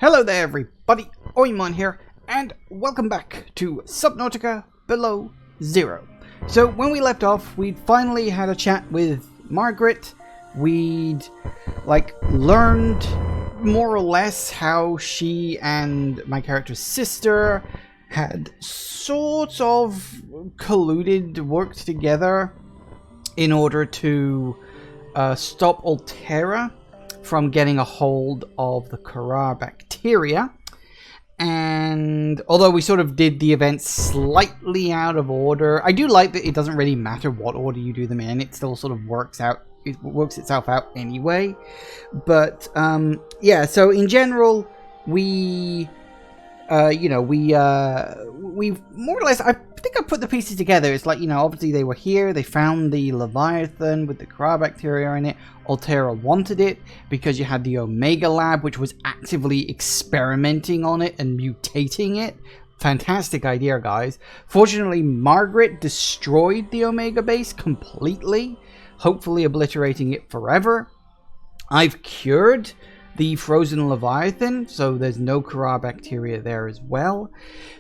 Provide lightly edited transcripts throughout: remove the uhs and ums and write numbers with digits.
Hello there everybody, Oimon here, and welcome back to Subnautica Below Zero. So when we left off, we'd finally had a chat with Margaret. We'd learned more or less how she and my character's sister had sort of colluded, worked together in order to stop Altera from getting a hold of the Kharaa bacteria. And although we sort of did the events slightly out of order, I do like that it doesn't really matter what order you do them in. It still sort of works itself out anyway. But yeah, so in general, we more or less, I think I put the pieces together. It's like, obviously they were here, they found the Leviathan with the Kharaa bacteria in it. Altera wanted it because you had the Omega lab, which was actively experimenting on it and mutating it. Fantastic idea, guys. Fortunately, Margaret destroyed the Omega base completely, hopefully obliterating it forever. I've cured the frozen Leviathan, so there's no Kharaa bacteria there as well.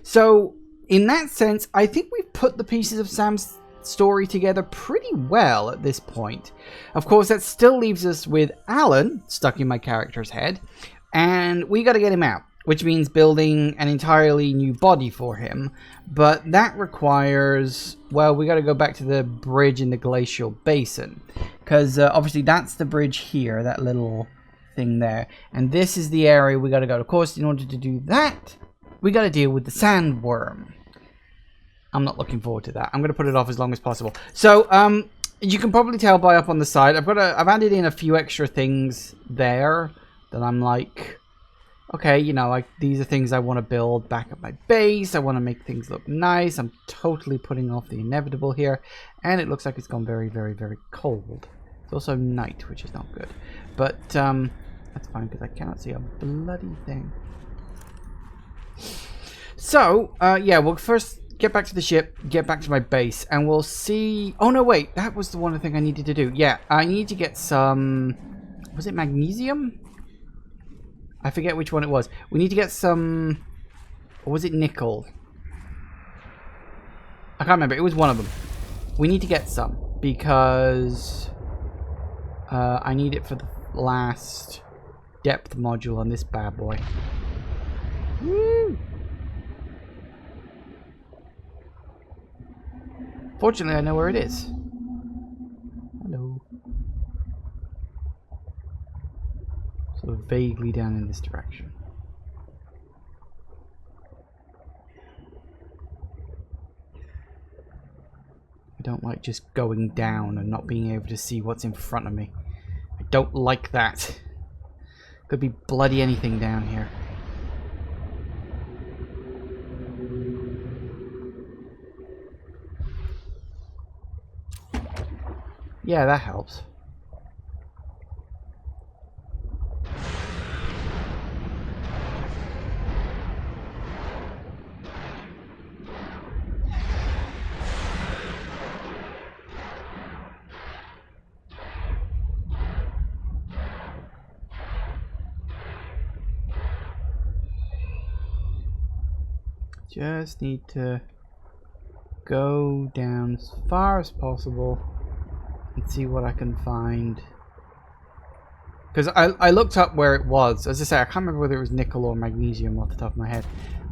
So in that sense, I think we've put the pieces of Sam's story together pretty well at this point. Of course, that still leaves us with Alan stuck in my character's head, and we got to get him out, which means building an entirely new body for him. But that requires, well, we got to go back to the bridge in the glacial basin, because obviously that's the bridge here, that little thing there, and this is the area we got to go. Of course, in order to do that, we got to deal with the sandworm. I'm not looking forward to that. I'm going to put it off as long as possible. So you can probably tell by up on the side, I've added in a few extra things there that I'm like, okay, like these are things I want to build back at my base. I want to make things look nice. I'm totally putting off the inevitable here, and it looks like it's gone very, very, very cold. It's also night, which is not good, but that's fine because I cannot see a bloody thing. So yeah, we'll first get back to the ship, get back to my base, and we'll see. Oh no, wait, that was the one thing I needed to do. Yeah, I need to get some, was it magnesium? I forget which one it was. We need to get some, or was it nickel? I can't remember. It was one of them. We need to get some because I need it for the last depth module on this bad boy. Woo! Fortunately, I know where it is. Hello. Sort of vaguely down in this direction. I don't like just going down and not being able to see what's in front of me. I don't like that. Could be bloody anything down here. Yeah, that helps. Just need to go down as far as possible and see what I can find. Because I looked up where it was. As I say, I can't remember whether it was nickel or magnesium off the top of my head.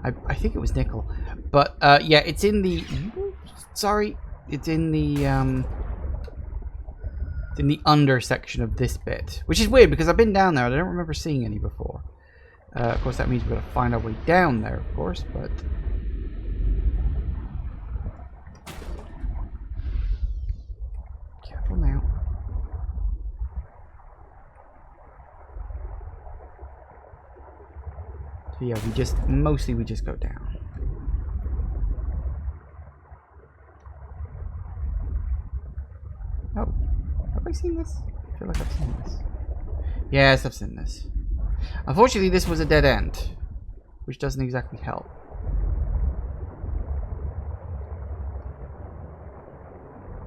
I think it was nickel. But yeah, it's in the... Sorry. It's in the under section of this bit. Which is weird because I've been down there. I don't remember seeing any before. Of course, that means we've got to find our way down there, of course. But... careful now. So yeah, mostly we just go down. Oh, have I seen this? I feel like I've seen this. Yes, I've seen this. Unfortunately, this was a dead end, which doesn't exactly help.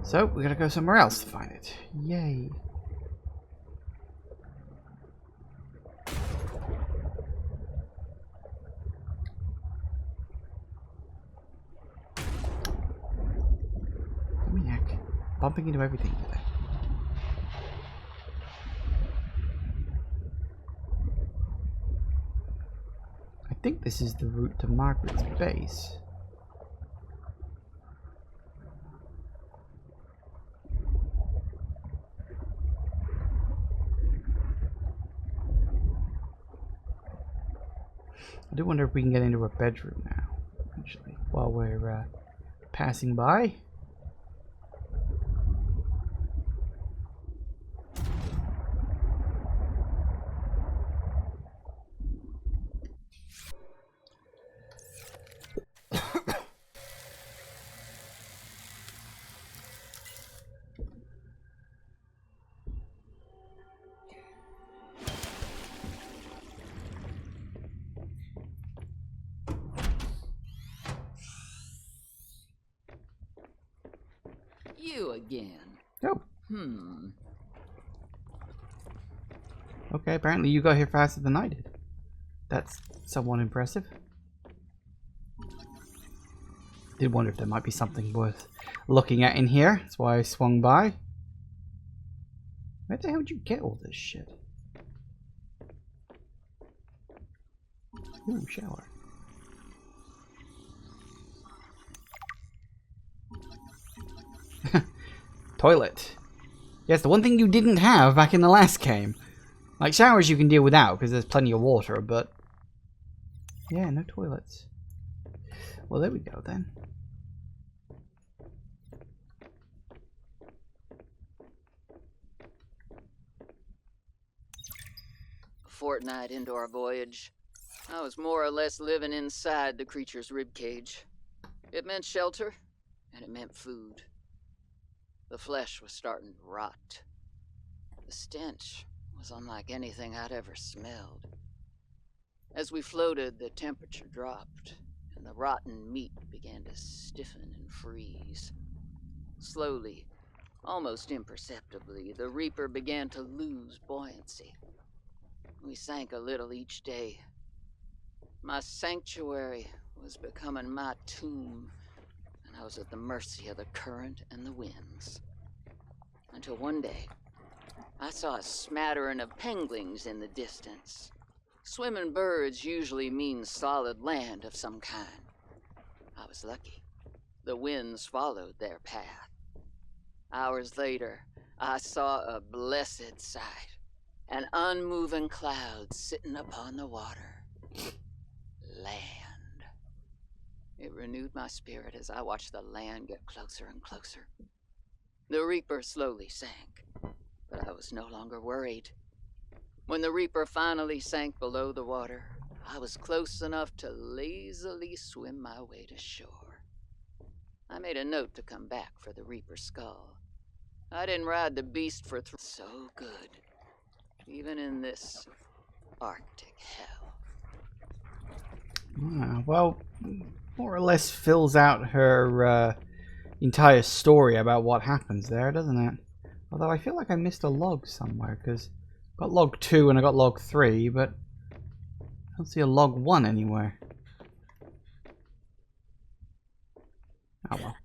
So, we gotta go somewhere else to find it. Yay. bumping into everything today. I think this is the route to Margaret's base. I do wonder if we can get into her bedroom now, actually, while we're passing by. You again. Oh. Hmm. Okay, apparently you got here faster than I did. That's somewhat impressive. Did wonder if there might be something worth looking at in here. That's why I swung by. Where the hell did you get all this shit? Ooh, shower. Toilet. Yes, the one thing you didn't have back in the last game. Like, showers you can deal without, because there's plenty of water, but... yeah, no toilets. Well, there we go, then. A fortnight into our voyage, I was more or less living inside the creature's ribcage. It meant shelter, and it meant food. The flesh was starting to rot. The stench was unlike anything I'd ever smelled. As we floated, the temperature dropped, and the rotten meat began to stiffen and freeze. Slowly, almost imperceptibly, the Reaper began to lose buoyancy. We sank a little each day. My sanctuary was becoming my tomb, and I was at the mercy of the current and the winds. Until one day, I saw a smattering of penguins in the distance. Swimming birds usually mean solid land of some kind. I was lucky. The winds followed their path. Hours later, I saw a blessed sight. An unmoving cloud sitting upon the water. Land. It renewed my spirit as I watched the land get closer and closer. The Reaper slowly sank, but I was no longer worried. When the Reaper finally sank below the water, I was close enough to lazily swim my way to shore. I made a note to come back for the Reaper's skull. I didn't ride the beast for so good, even in this Arctic hell. Well, more or less fills out her entire story about what happens there, doesn't it? Although I feel like I missed a log somewhere, because I got log 2 and I got log 3, but I don't see a log 1 anywhere. Oh well.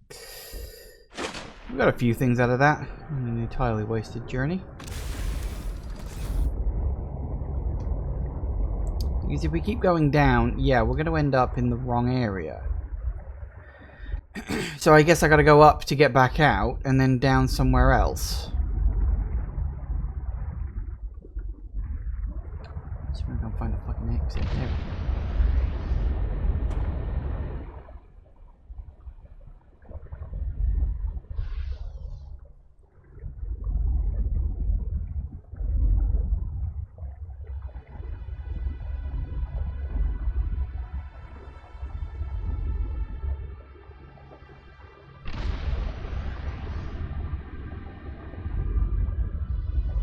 We got a few things out of that. An entirely wasted journey. Because if we keep going down, yeah, we're going to end up in the wrong area. So I guess I got to go up to get back out, and then down somewhere else. So we're going to find a fucking exit.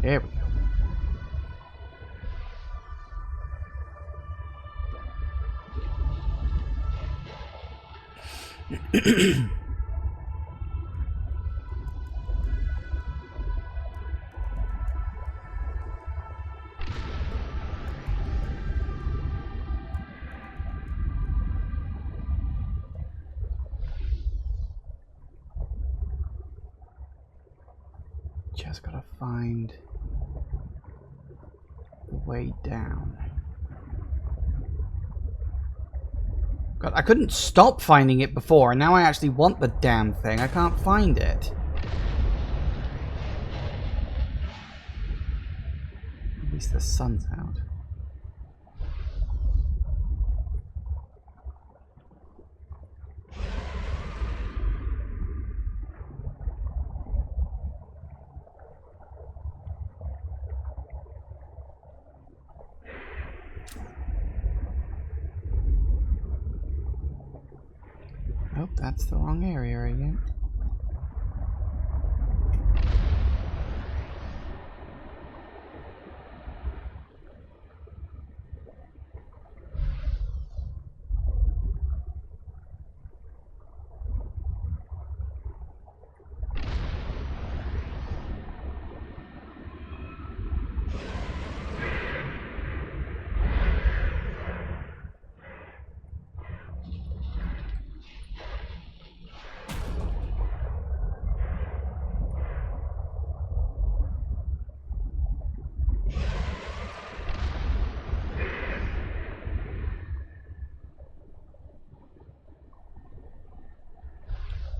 There we go. There we go. Just gotta find the way down. God, I couldn't stop finding it before, and now I actually want the damn thing. I can't find it. At least the sun's out. Oh, that's the wrong area again.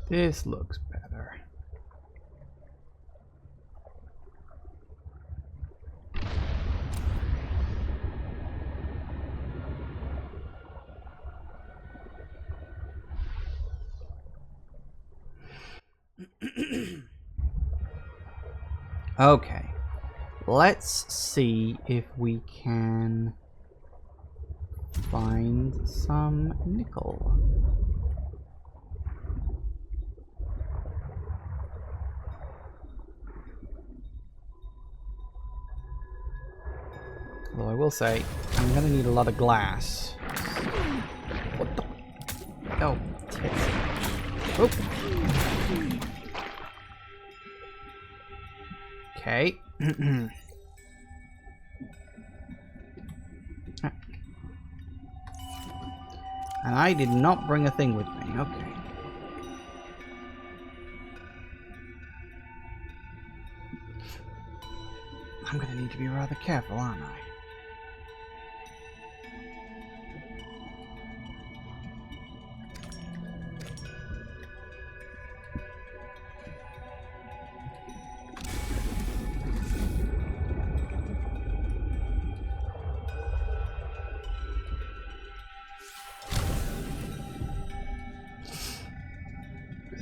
This looks better. Okay. Let's see if we can find some nickel. Although I will say, I'm gonna need a lot of glass. What the? Oh, tits. Oh. Okay. And I did not bring a thing with me. Okay. I'm gonna need to be rather careful, aren't I?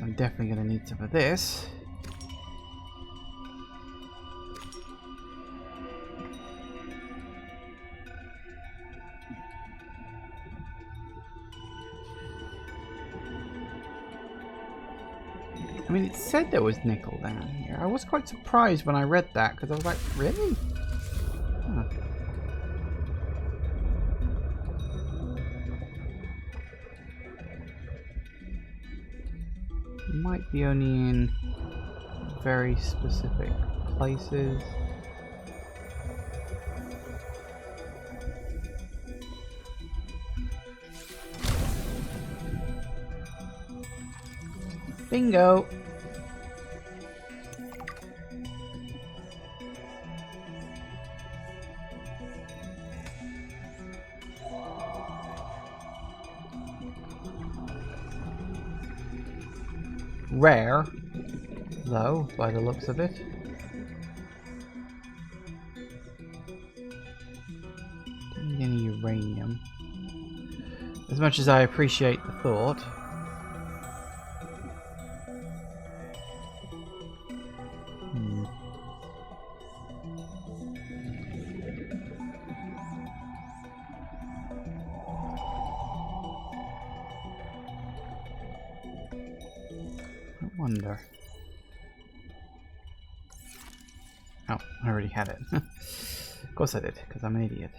I'm definitely going to need some of this. I mean, it said there was nickel down here. I was quite surprised when I read that, because I was like, really? Huh. Might be only in very specific places. Bingo! Rare, though, by the looks of it. Don't need any uranium. As much as I appreciate the thought. I wonder. Oh, I already had it. Of course I did, because I'm an idiot.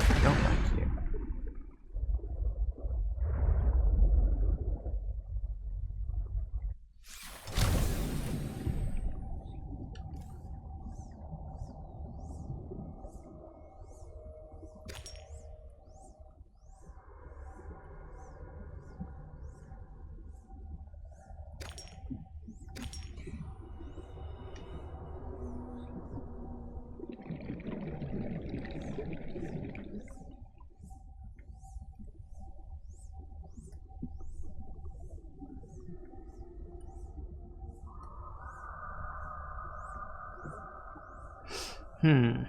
I don't like you. Hmm.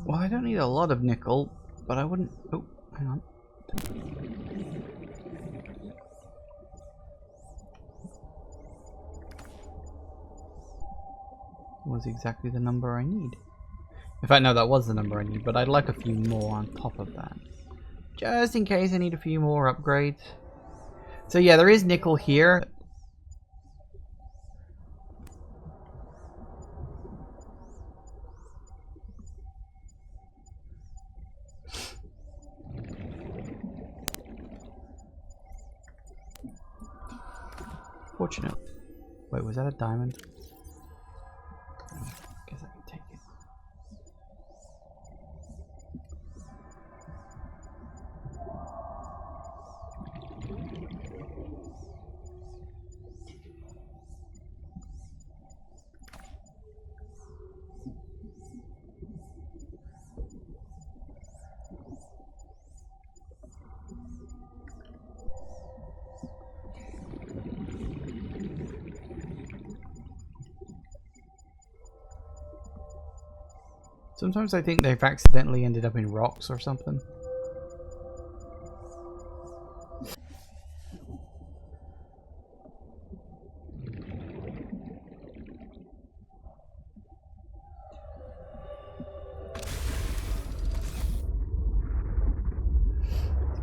Well, I don't need a lot of nickel, but I wouldn't... Oh, hang on. Was exactly the number I need. In fact, no, that was the number I need, but I'd like a few more on top of that. Just in case I need a few more upgrades. So yeah, there is nickel here. Fortunate. Wait, was that a diamond? Guess I can take it. Sometimes I think they've accidentally ended up in rocks or something.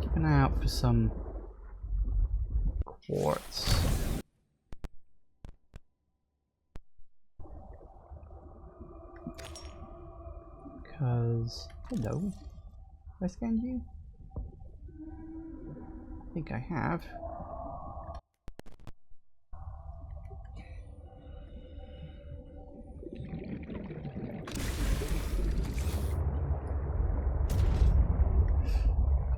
Keep an eye out for some quartz. Because... Hello. Have I scanned you? I think I have.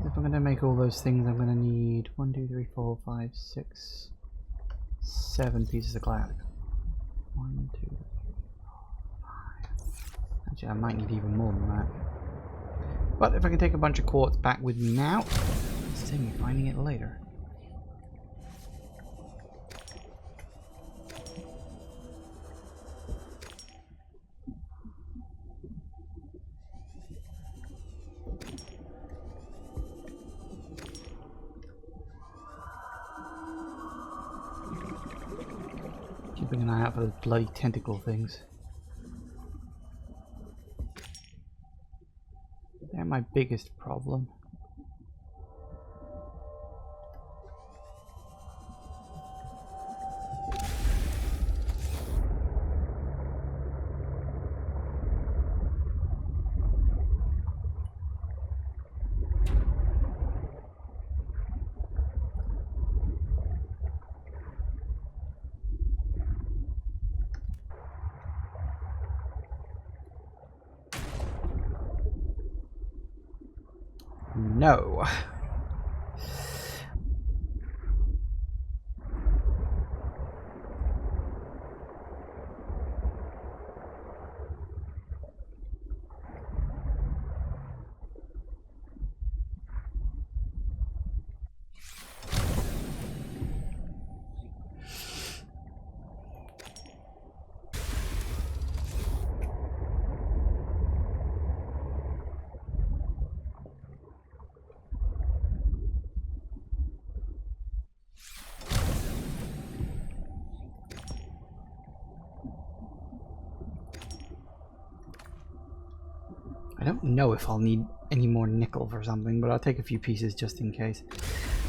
If I'm going to make all those things, I'm going to need 1, 2, 3, 4, 5, 6, 7 pieces of glass. 1, 2, 3, 4, 5. Actually, I might need even more than that. But if I can take a bunch of quartz back with me now, save me finding it later. Keeping an eye out for those bloody tentacle things. They're my biggest problem. No. I don't know if I'll need any more nickel for something, but I'll take a few pieces just in case.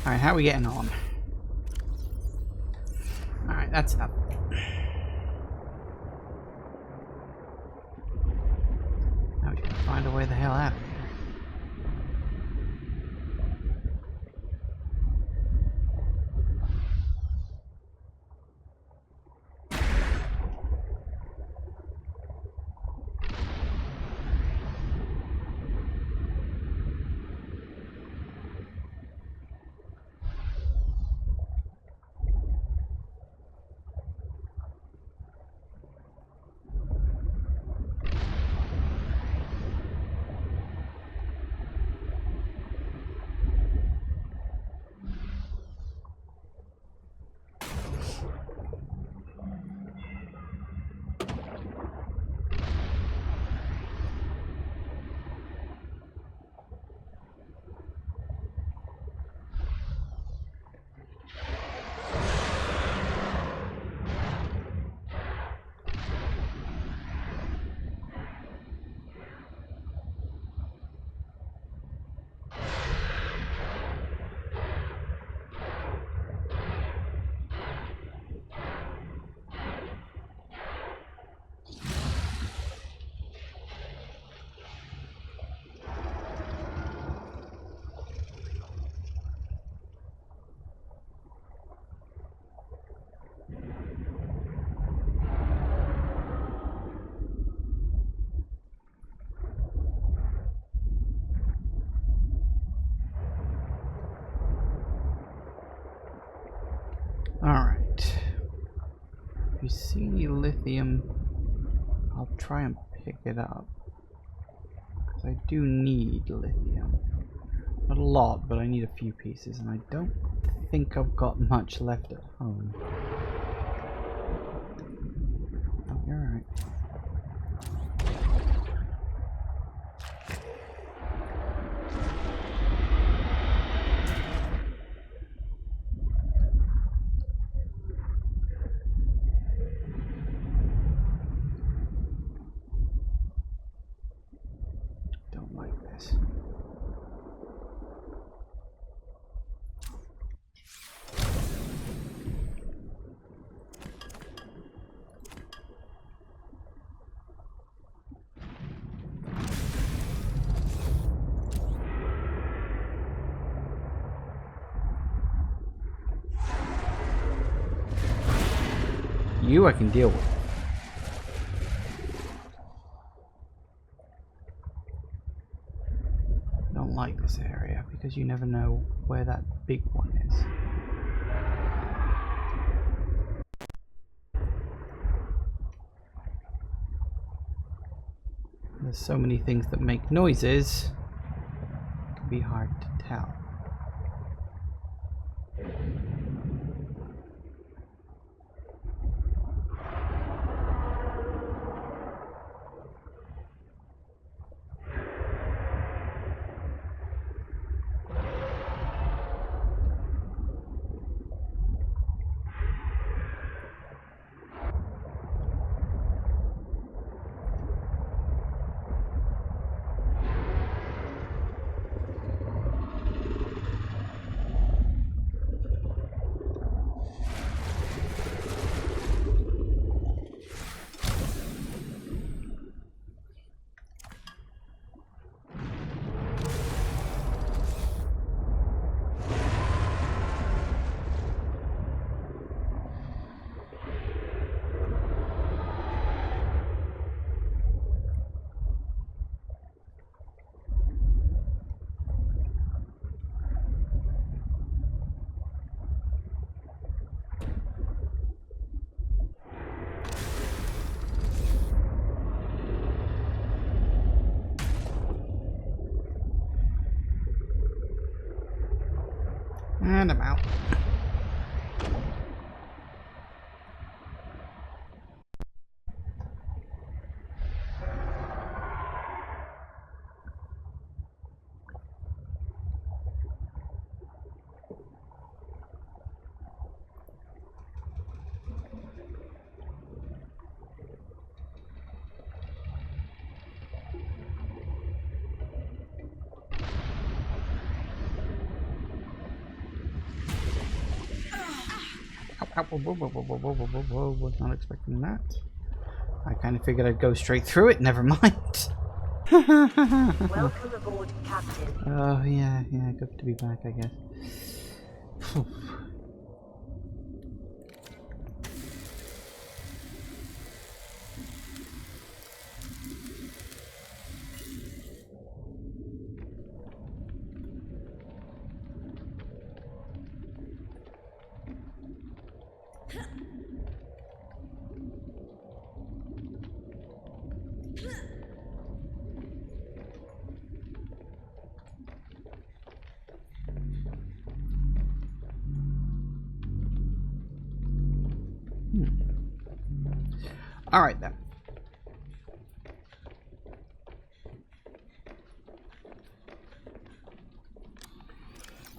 Alright, how are we getting on? Alright, that's enough. Now we can find a way the hell out of here. Alright. If you see any lithium, I'll try and pick it up. Because I do need lithium. Not a lot, but I need a few pieces, and I don't think I've got much left at home. Oh, you're alright. Don't like this. You I can deal with. I don't like this area because you never know where that big one is. There's so many things that make noises, it can be hard to tell. And I'm out. Ow, whoa, whoa, whoa, whoa, whoa, whoa, whoa, whoa, was not expecting that. I kind of figured I'd go straight through it, never mind. Welcome aboard, Captain. Oh, yeah, good to be back, I guess. All right then.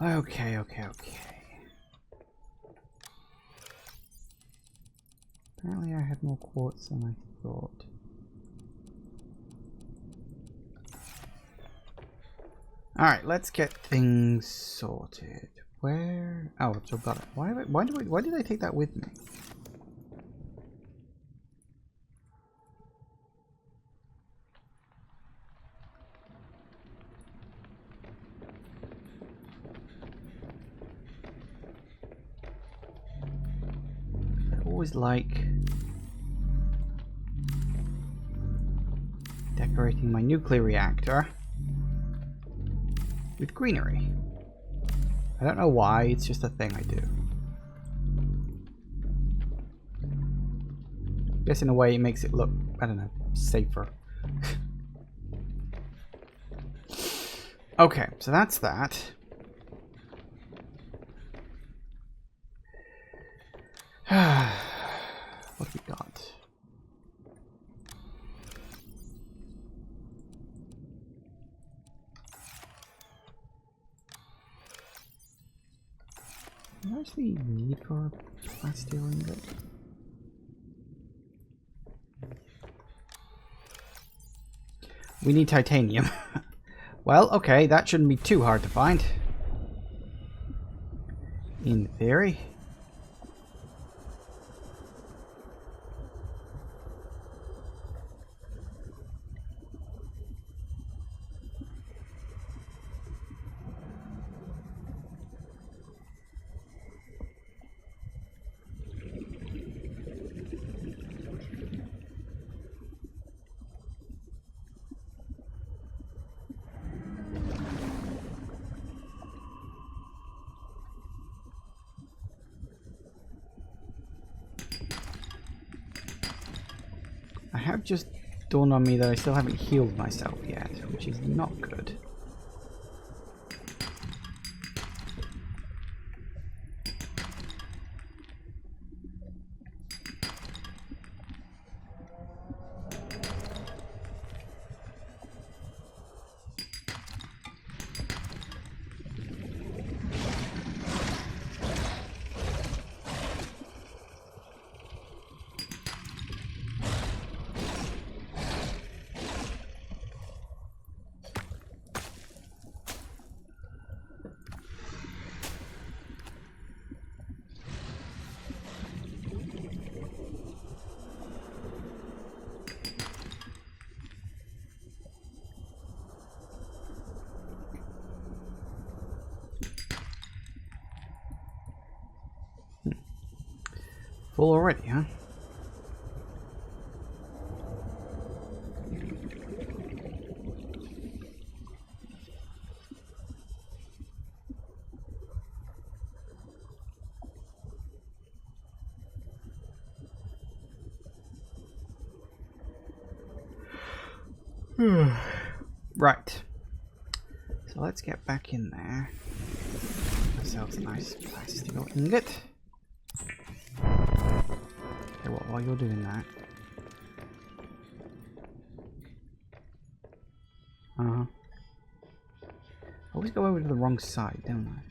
Okay. Apparently I had more quartz than I thought. Alright, let's get things sorted. Where? Oh, so got it. Why did I take that with me? I always like decorating my nuclear reactor with greenery. I don't know why, it's just a thing I do. Guess in a way it makes it look, I don't know, safer. Okay, so that's that. What have we got? What's the need for a plastic ingot? We need titanium. Well, okay, that shouldn't be too hard to find. In theory. I have just dawned on me that I still haven't healed myself yet, which is not good. Full already, huh? Right. So let's get back in there. Ourselves a nice plastic ingot. Okay, well, while you're doing that. I always go over to the wrong side, don't I?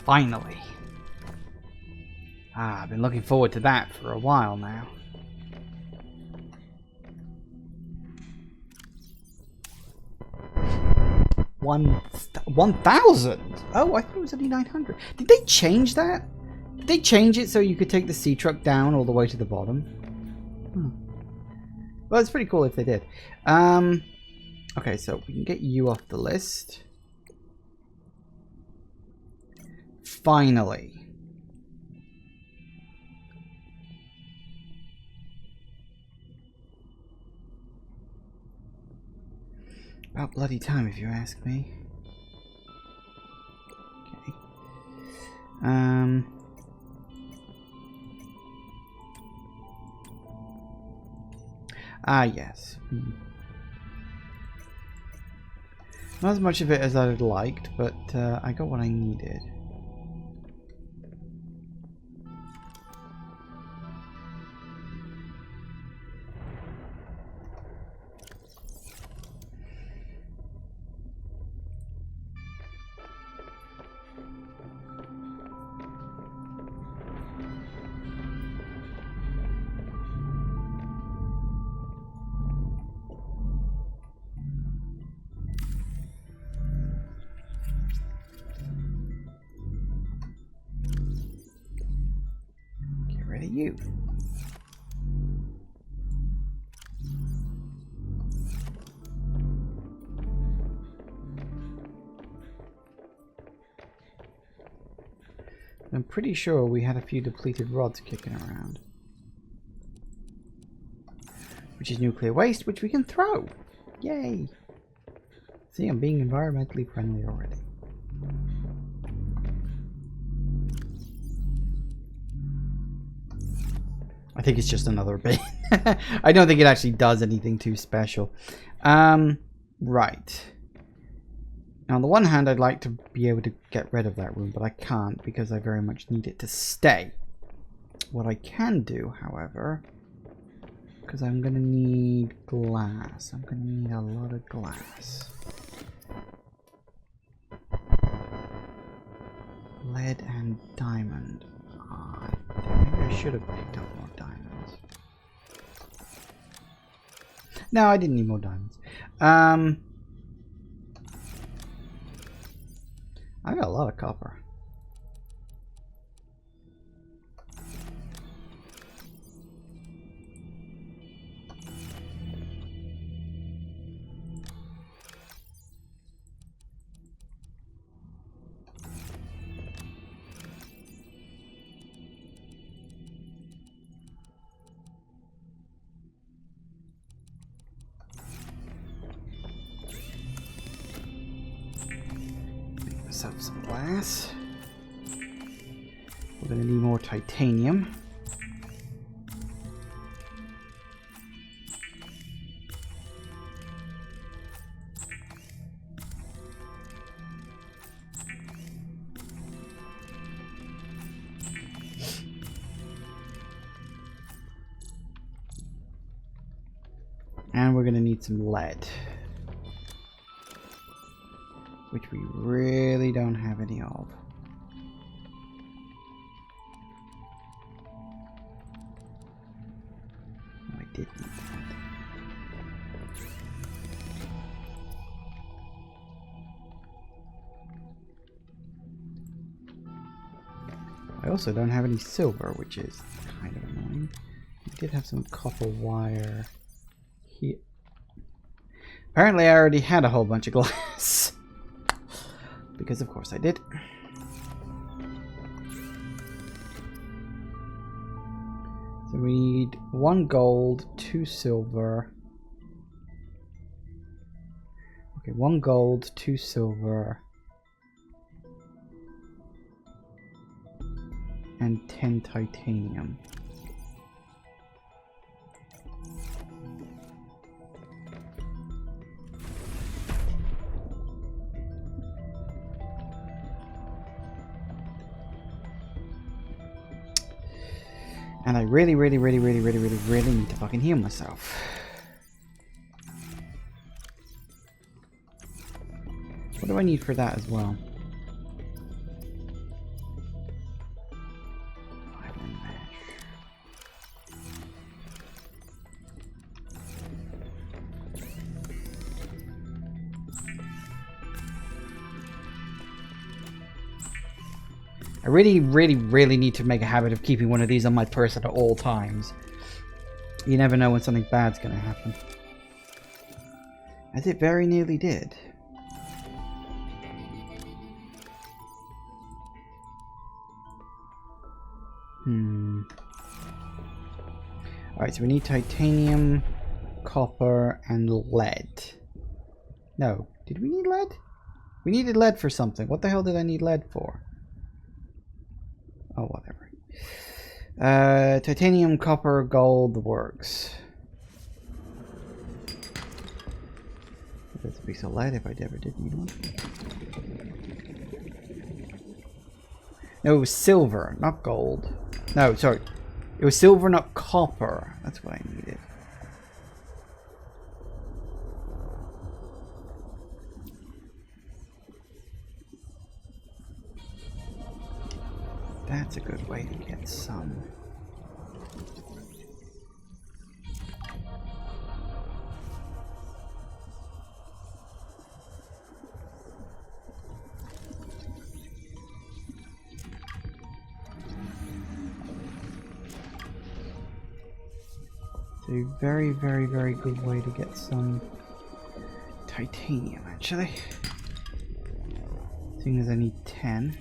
Finally. I've been looking forward to that for a while now. One 1,000? Oh, I thought it was only 900. Did they change that? Did they change it so you could take the sea truck down all the way to the bottom? Well, it's pretty cool if they did. Okay, so we can get you off the list. Finally. About bloody time, if you ask me. Okay. Yes. Not as much of it as I'd liked, but I got what I needed. You. I'm pretty sure we had a few depleted rods kicking around. Which is nuclear waste, which we can throw. Yay! See, I'm being environmentally friendly already. I think it's just another bin. I don't think it actually does anything too special. Right. Now, on the one hand, I'd like to be able to get rid of that room, but I can't because I very much need it to stay. What I can do, however, because I'm going to need glass. I'm going to need a lot of glass. Lead and diamond. Maybe I should have picked up more diamonds. No, I didn't need more diamonds. I got a lot of copper. Up some glass. We're going to need more titanium. And we're going to need some lead. Which we really don't have any of. Oh, I did need that. I also don't have any silver, which is kind of annoying. I did have some copper wire here. Apparently I already had a whole bunch of glass. Because of course I did. So we need 1 gold, 2 silver. Okay, 1 gold, 2 silver. And 10 titanium. And I really need to fucking heal myself. What do I need for that as well? I really need to make a habit of keeping one of these on my person at all times. You never know when something bad's gonna happen. As it very nearly did. Alright, so we need titanium, copper, and lead. No, did we need lead? We needed lead for something. What the hell did I need lead for? Oh, whatever. Titanium, copper, gold, the works. That's a piece of lead if I ever did need one. No, it was silver, not gold. No, sorry. It was silver, not copper. That's what I needed. That's a good way to get some. It's a very good way to get some titanium, actually. Seeing as I need 10.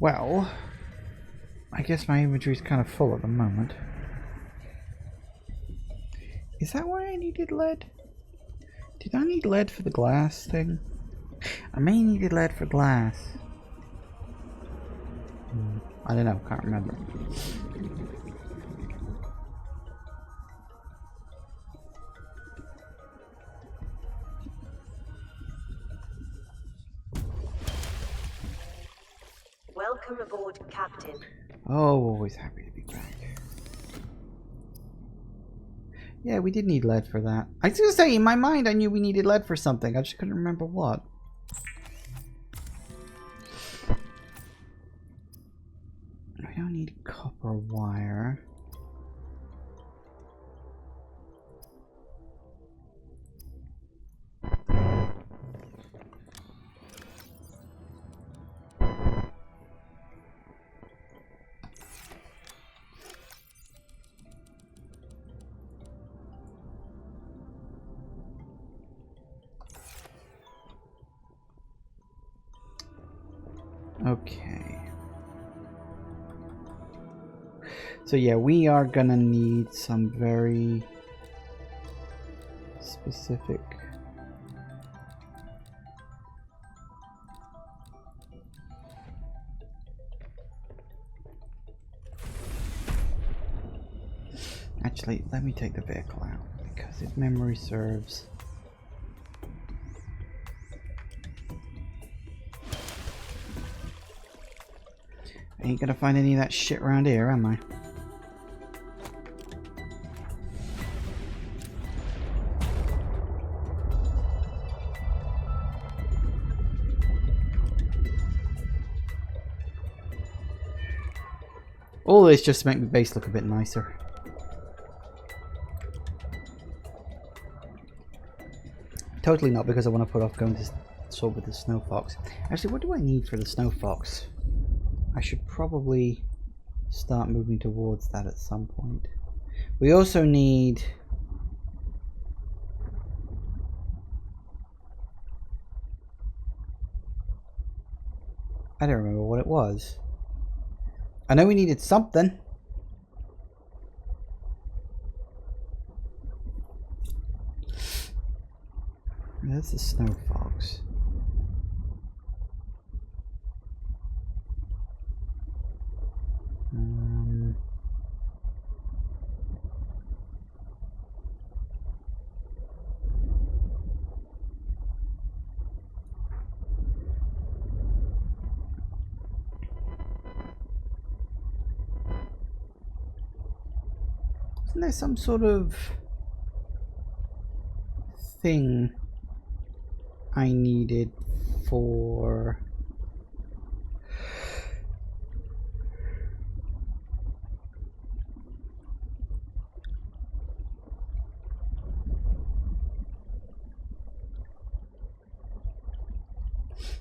Well, I guess my inventory's kind of full at the moment. Is that why I needed lead? Did I need lead for the glass thing? I may have needed lead for glass. I don't know, can't remember. Welcome aboard, Captain. Oh, always happy to be back. Yeah, we did need lead for that. I was gonna say, in my mind, I knew we needed lead for something. I just couldn't remember what. I don't need copper wire. Okay. So yeah, we are gonna need some very specific Actually, let me take the vehicle out because if memory serves. I ain't gonna find any of that shit around here, am I? All this just to make the base look a bit nicer. Totally not because I want to put off going to sword with the snow fox. Actually, what do I need for the snow fox? I should probably start moving towards that at some point. We also need... I don't remember what it was. I know we needed something. That's the snow fox. Isn't there some sort of thing I needed for...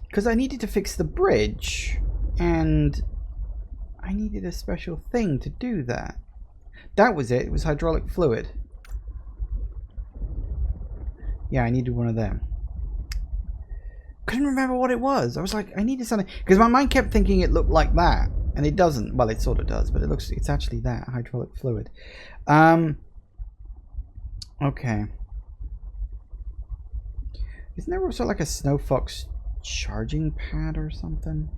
Because I needed to fix the bridge, and I needed a special thing to do that. That was it. It was hydraulic fluid. Yeah, I needed one of them. Couldn't remember what it was. I was like, I needed something. Because my mind kept thinking it looked like that. And it doesn't. Well, it sort of does, but it's actually that. Hydraulic fluid. Okay. Isn't there also like a snow fox charging pad or something?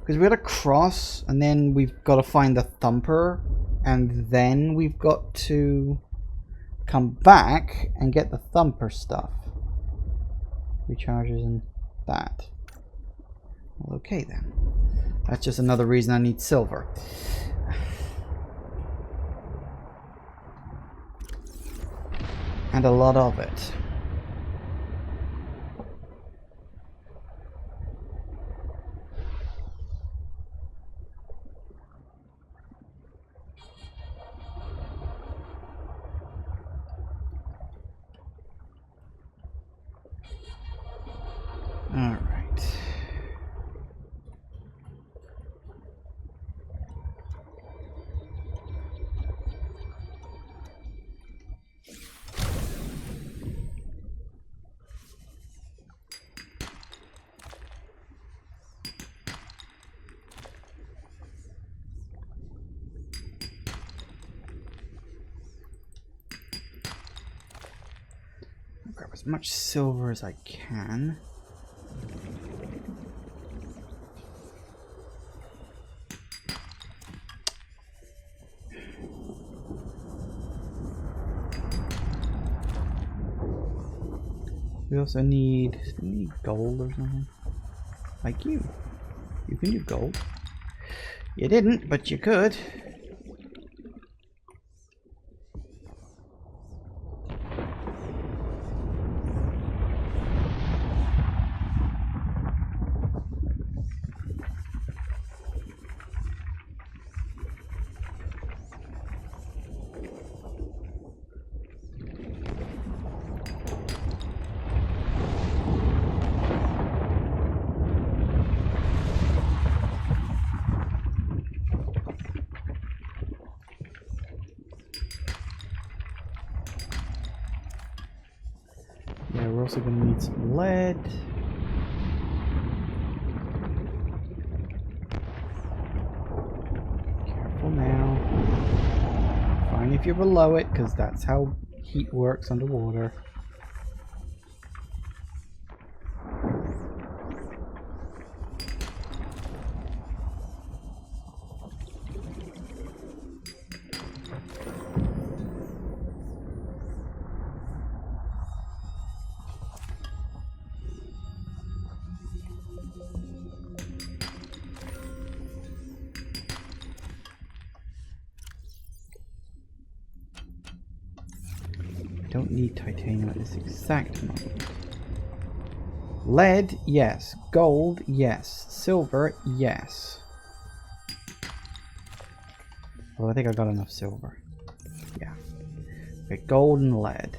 Because we got to cross, and then we've got to find the thumper, and then we've got to come back and get the thumper stuff. Recharges and that. Well, okay then. That's just another reason I need silver. And a lot of it. All right. grab as much silver as I can. We also need gold or something. Like you. You can do gold. You didn't, but you could. Yeah, we're also going to need some lead. Careful now. Fine if you're below it, because that's how heat works underwater. Don't need titanium at this exact moment. Lead, yes. Gold, yes. Silver, yes. Well, I think I got enough silver. Yeah. Okay, gold and lead.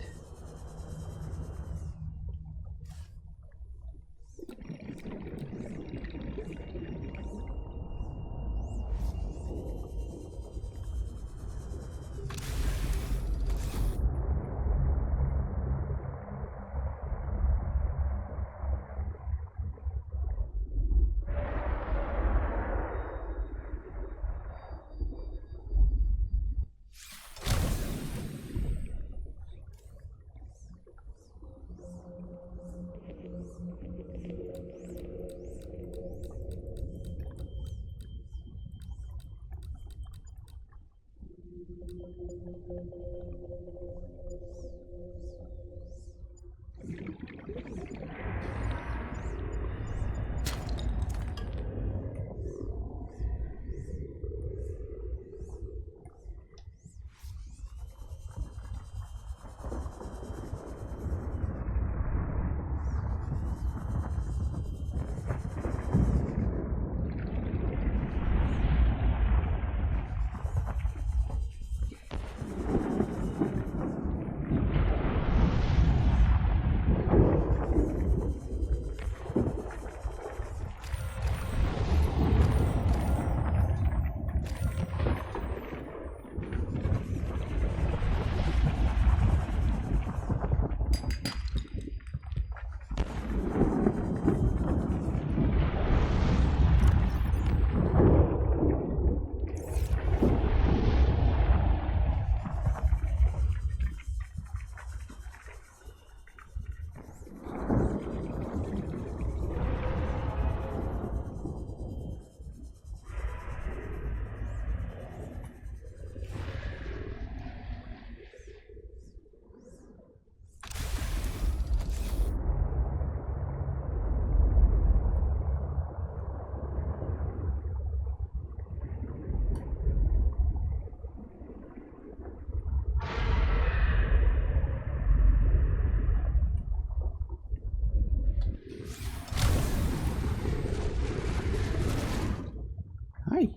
Hi.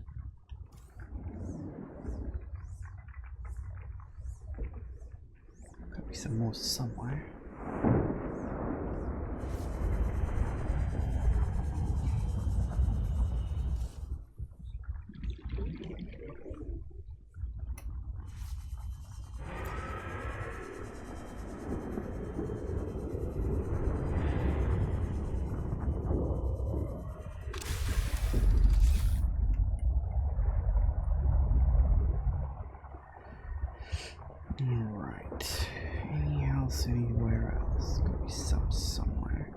Gotta be some more somewhere. Alright. Anything else anywhere else? There's gotta be some somewhere.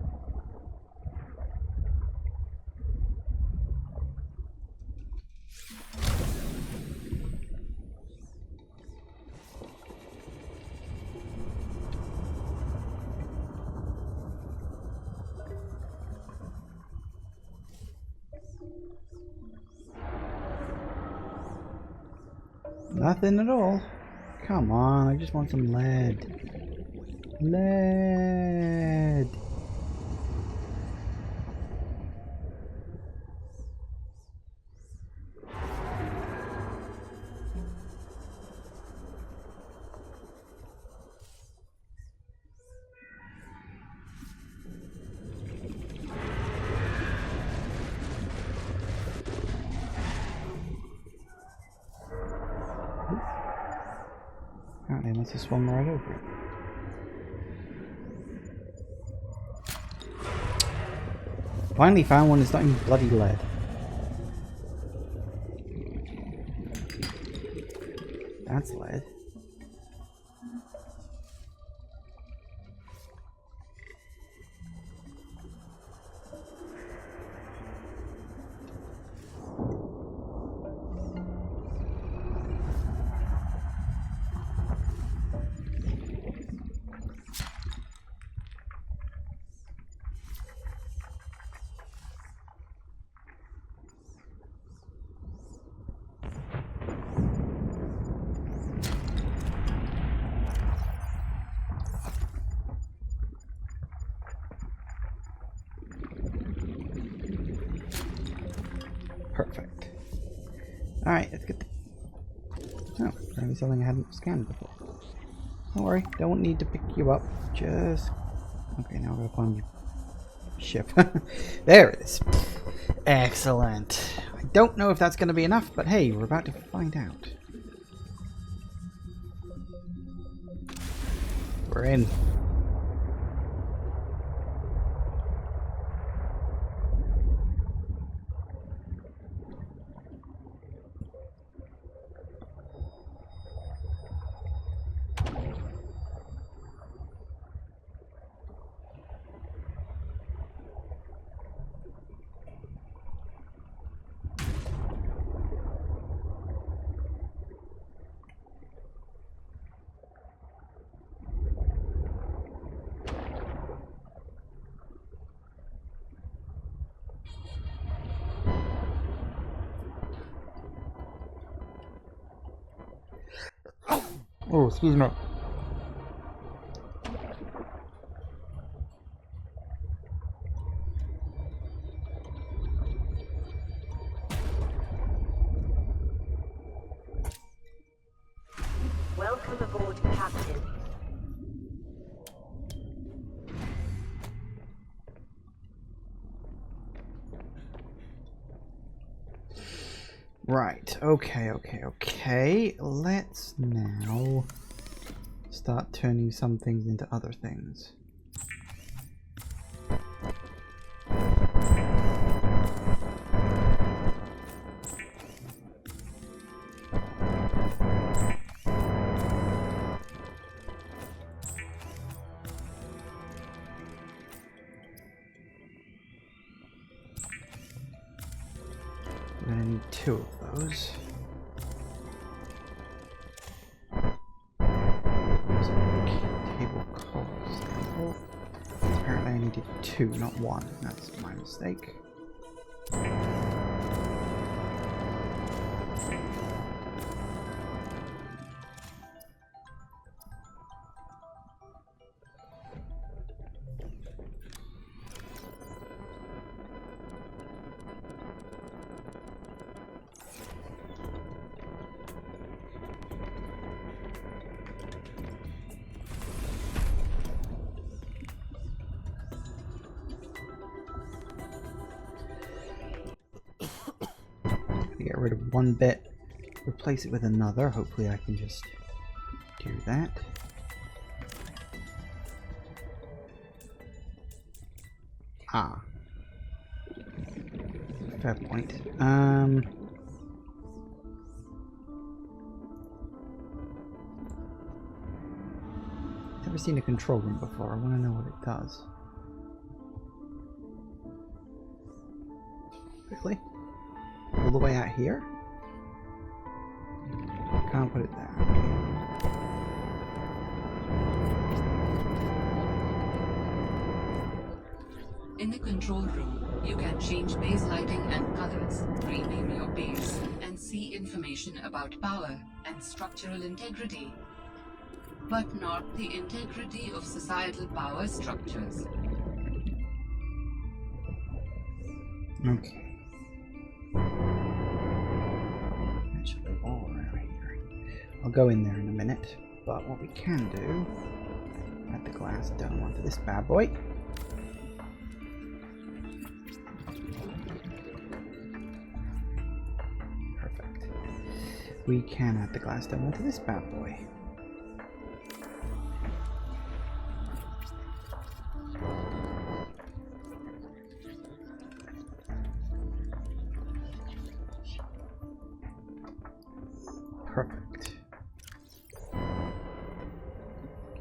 Nothing at all. Come on, I just want some lead. Lead. Apparently I must have swung right over it. Finally found one that's not even bloody lead. That's lead. Perfect. Alright, let's get the... Oh, apparently something I hadn't scanned before. Don't worry, don't need to pick you up. Just... Okay, now we're up on your ship. There it is. Excellent. I don't know if that's going to be enough, but hey, we're about to find out. We're in. Oh, excuse me. Welcome aboard, Captain. Right, okay. Let's now start turning some things into other things. We're gonna need 2 of those. Table coals. Table. Apparently I needed 2, not 1. That's my mistake. Get rid of 1 bit, replace it with another. Hopefully I can just do that. Ah. Fair point. Never seen a control room before. I want to know what it does. Really? All the way out here? Can't put it there. In the control room, you can change base lighting and colors, rename your base, and see information about power and structural integrity. But not the integrity of societal power structures. Okay. Actually, all right here. I'll go in there in a minute. But what we can do, add the glass dome onto this bad boy. Perfect. We can add the glass dome onto this bad boy. Perfect.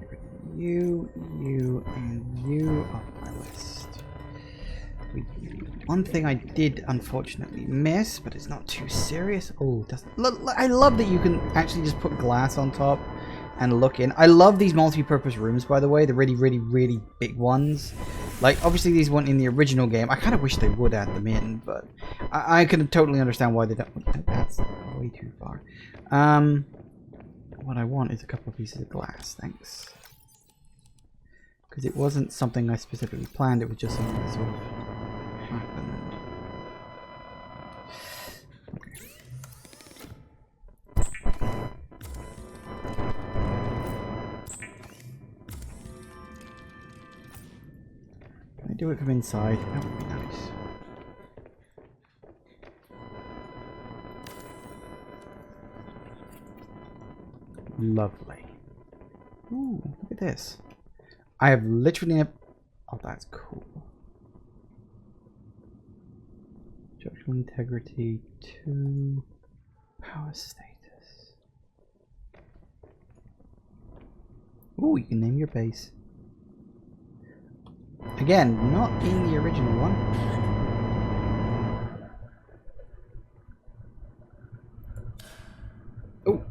Get rid of you, and you off my list. One thing I did unfortunately miss, but it's not too serious. Oh, I love that you can actually just put glass on top and look in. I love these multi-purpose rooms, by the way. The really, really, really big ones. Like, obviously these weren't in the original game. I kind of wish they would add them in, but I can totally understand why they don't. That's way too far. What I want is a couple of pieces of glass, thanks. Because it wasn't something I specifically planned, it was just something that sort of happened. Okay. Can I do it from inside? That would be nice. Lovely. Ooh, look at this. I have literally never... Oh, that's cool. Structural integrity 2. Power status. Ooh, you can name your base. Again, not in the original one. Oh.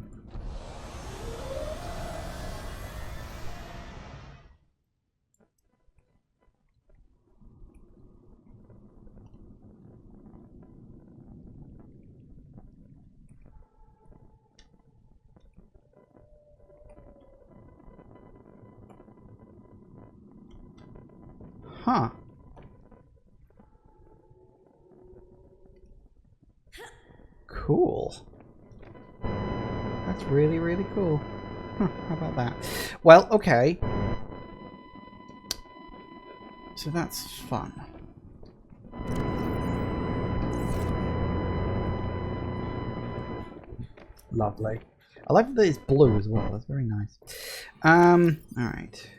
Huh. Cool. That's really, really cool. Huh, how about that? Well, okay. So that's fun. Lovely. I like that it's blue as well. That's very nice. Alright.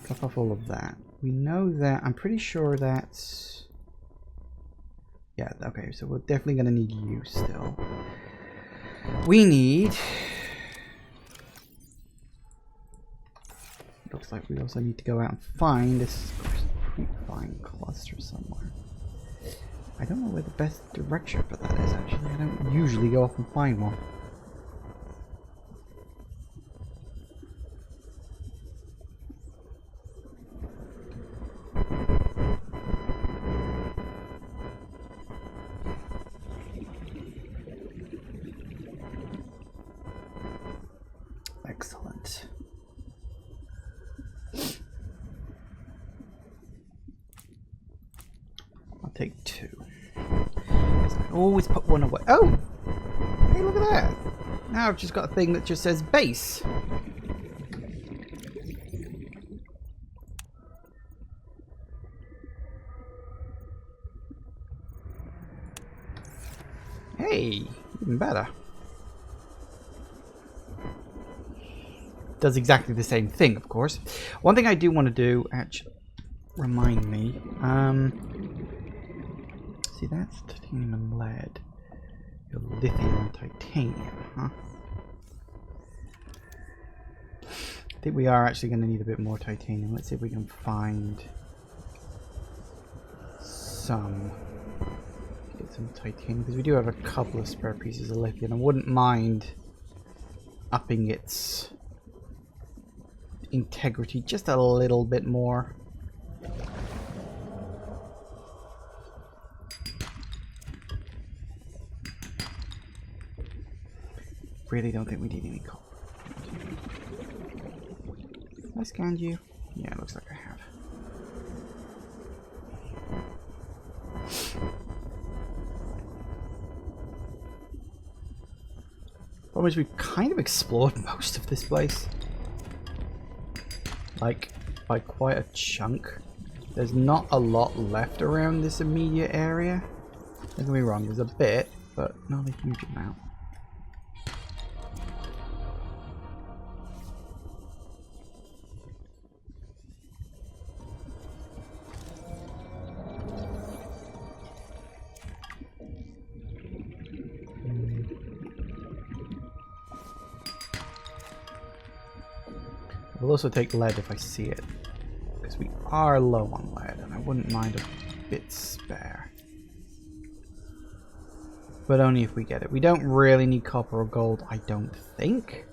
Drop off all of that. We know that. I'm pretty sure that's... Yeah, okay, so we're definitely going to need you still. We need... Looks like we also need to go out and find this creepvine cluster somewhere. I don't know where the best direction for that is, actually. I don't usually go off and find one. Excellent. I'll take 2. I always put one away. Oh! Hey, look at that! Now I've just got a thing that just says base. Hey! Even better. Does exactly the same thing, of course. One thing I do want to do, actually, remind me. See, that's titanium and lead. Your lithium and titanium, huh? I think we are actually going to need a bit more titanium. Let's see if we can find some. Get some titanium, because we do have a couple of spare pieces of lithium. I wouldn't mind upping its integrity just a little bit more. Really don't think we need any copper. Have I scanned you? Yeah, it looks like I have. Problem is, we've kind of explored most of this place. Like, by quite a chunk. There's not a lot left around this immediate area. Don't get me wrong, there's a bit, but not a huge amount. I'll also take lead if I see it, because we are low on lead, and I wouldn't mind a bit spare. But only if we get it. We don't really need copper or gold, I don't think.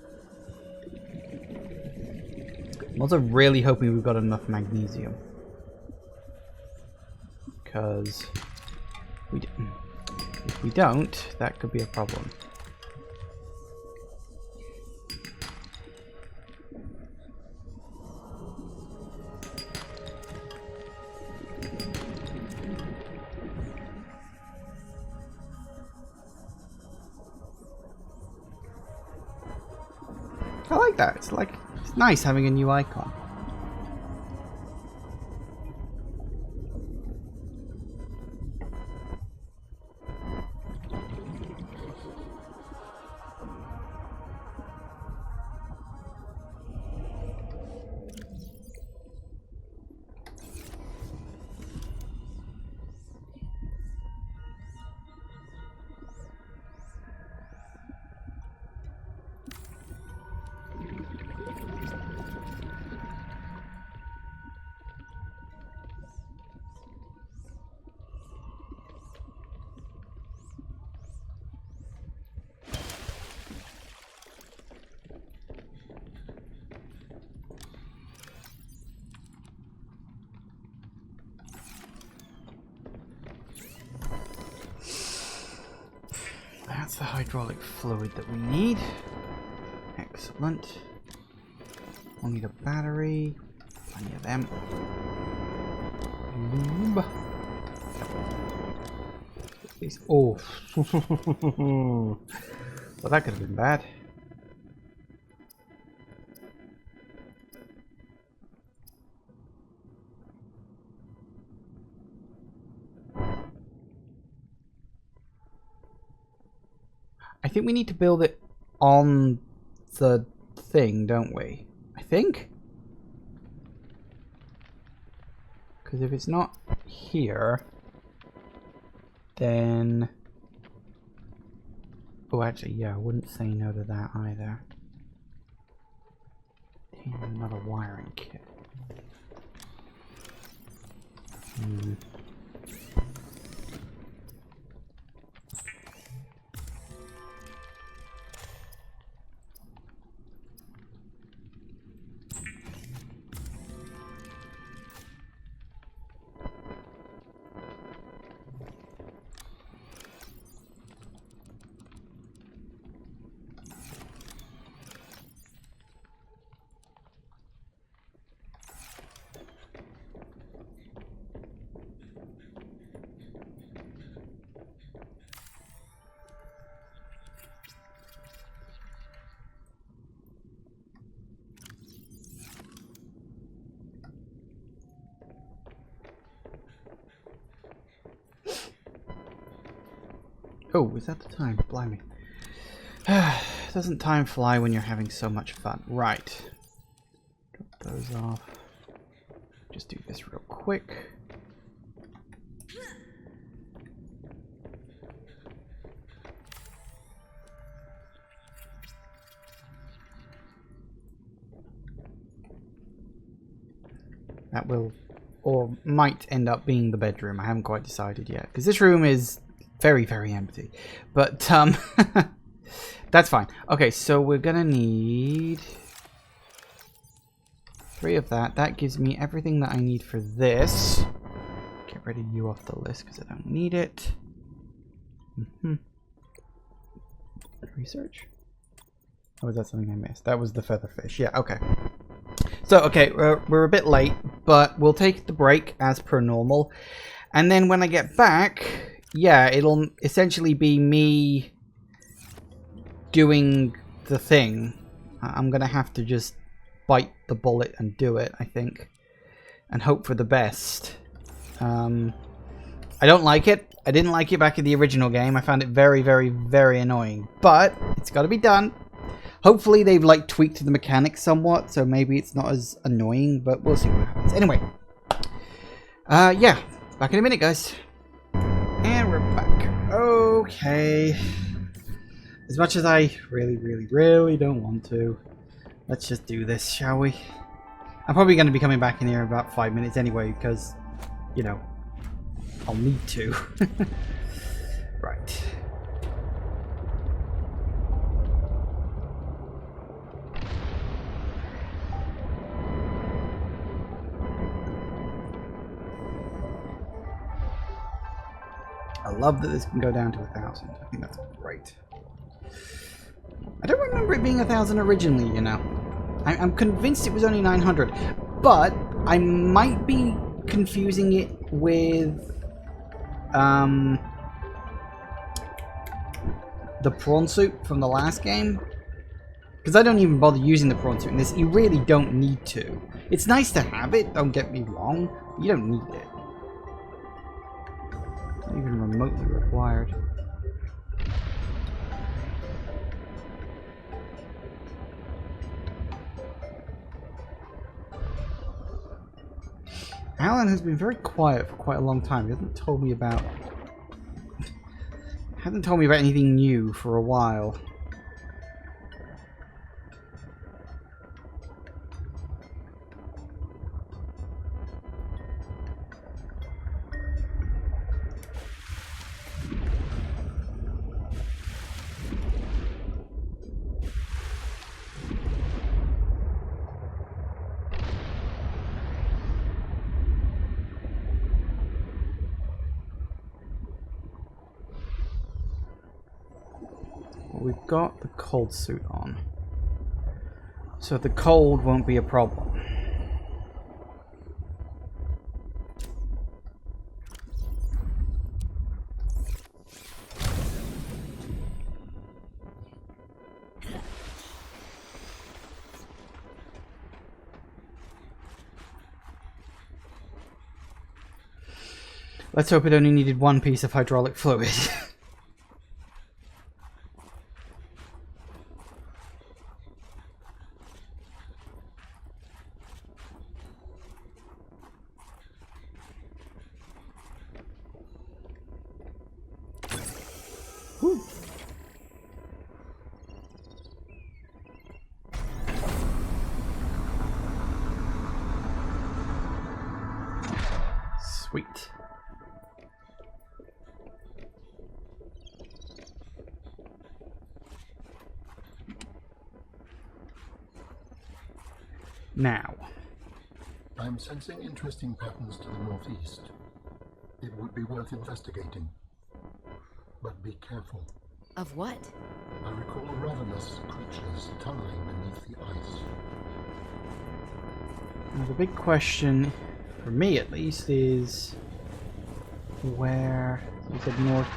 I'm also really hoping we've got enough magnesium, because if we don't, that could be a problem. I like that. It's nice having a new icon. That's the hydraulic fluid that we need. Excellent. We'll need a battery. Plenty of them. Lube. Oh. Well, that could have been bad. I think we need to build it on the thing, don't we? I think? Because if it's not here, then... Oh, actually, yeah, I wouldn't say no to that either. Another wiring kit. Oh, is that the time? Blimey. Doesn't time fly when you're having so much fun? Right. Drop those off. Just do this real quick. That will, or might end up being the bedroom. I haven't quite decided yet. Because this room is very, very empty. But, that's fine. Okay, so we're gonna need 3 of that. That gives me everything that I need for this. Get rid of you off the list because I don't need it. Research? Oh, was that something I missed? That was the featherfish. Yeah, okay. So, okay, we're a bit late, but we'll take the break as per normal. And then when I get back, yeah, it'll essentially be me doing the thing. I'm going to have to just bite the bullet and do it, I think. And hope for the best. I don't like it. I didn't like it back in the original game. I found it very, very, very annoying. But it's got to be done. Hopefully they've like tweaked the mechanics somewhat, so maybe it's not as annoying, but we'll see what happens. Anyway. Yeah. Back in a minute, guys. And we're back. Okay. As much as I really, really, really don't want to, let's just do this, shall we? I'm probably going to be coming back in here in about 5 minutes anyway, because, you know, I'll need to. Right. I love that this can go down to 1,000. I think that's great. I don't remember it being 1,000 originally, you know. I'm convinced it was only 900, but I might be confusing it with the prawn suit from the last game, because I don't even bother using the prawn suit in this. You really don't need to. It's nice to have it, don't get me wrong. You don't need it. Not even remotely required. Alan has been very quiet for quite a long time. He hasn't told me about anything new for a while. We've got the cold suit on, so the cold won't be a problem. Let's hope it only needed 1 piece of hydraulic fluid. Sweet. Now. I'm sensing interesting patterns to the northeast. It would be worth investigating. But be careful. Of what? I recall ravenous creatures tunneling beneath the ice. Now the big question, for me at least, is where, you said north,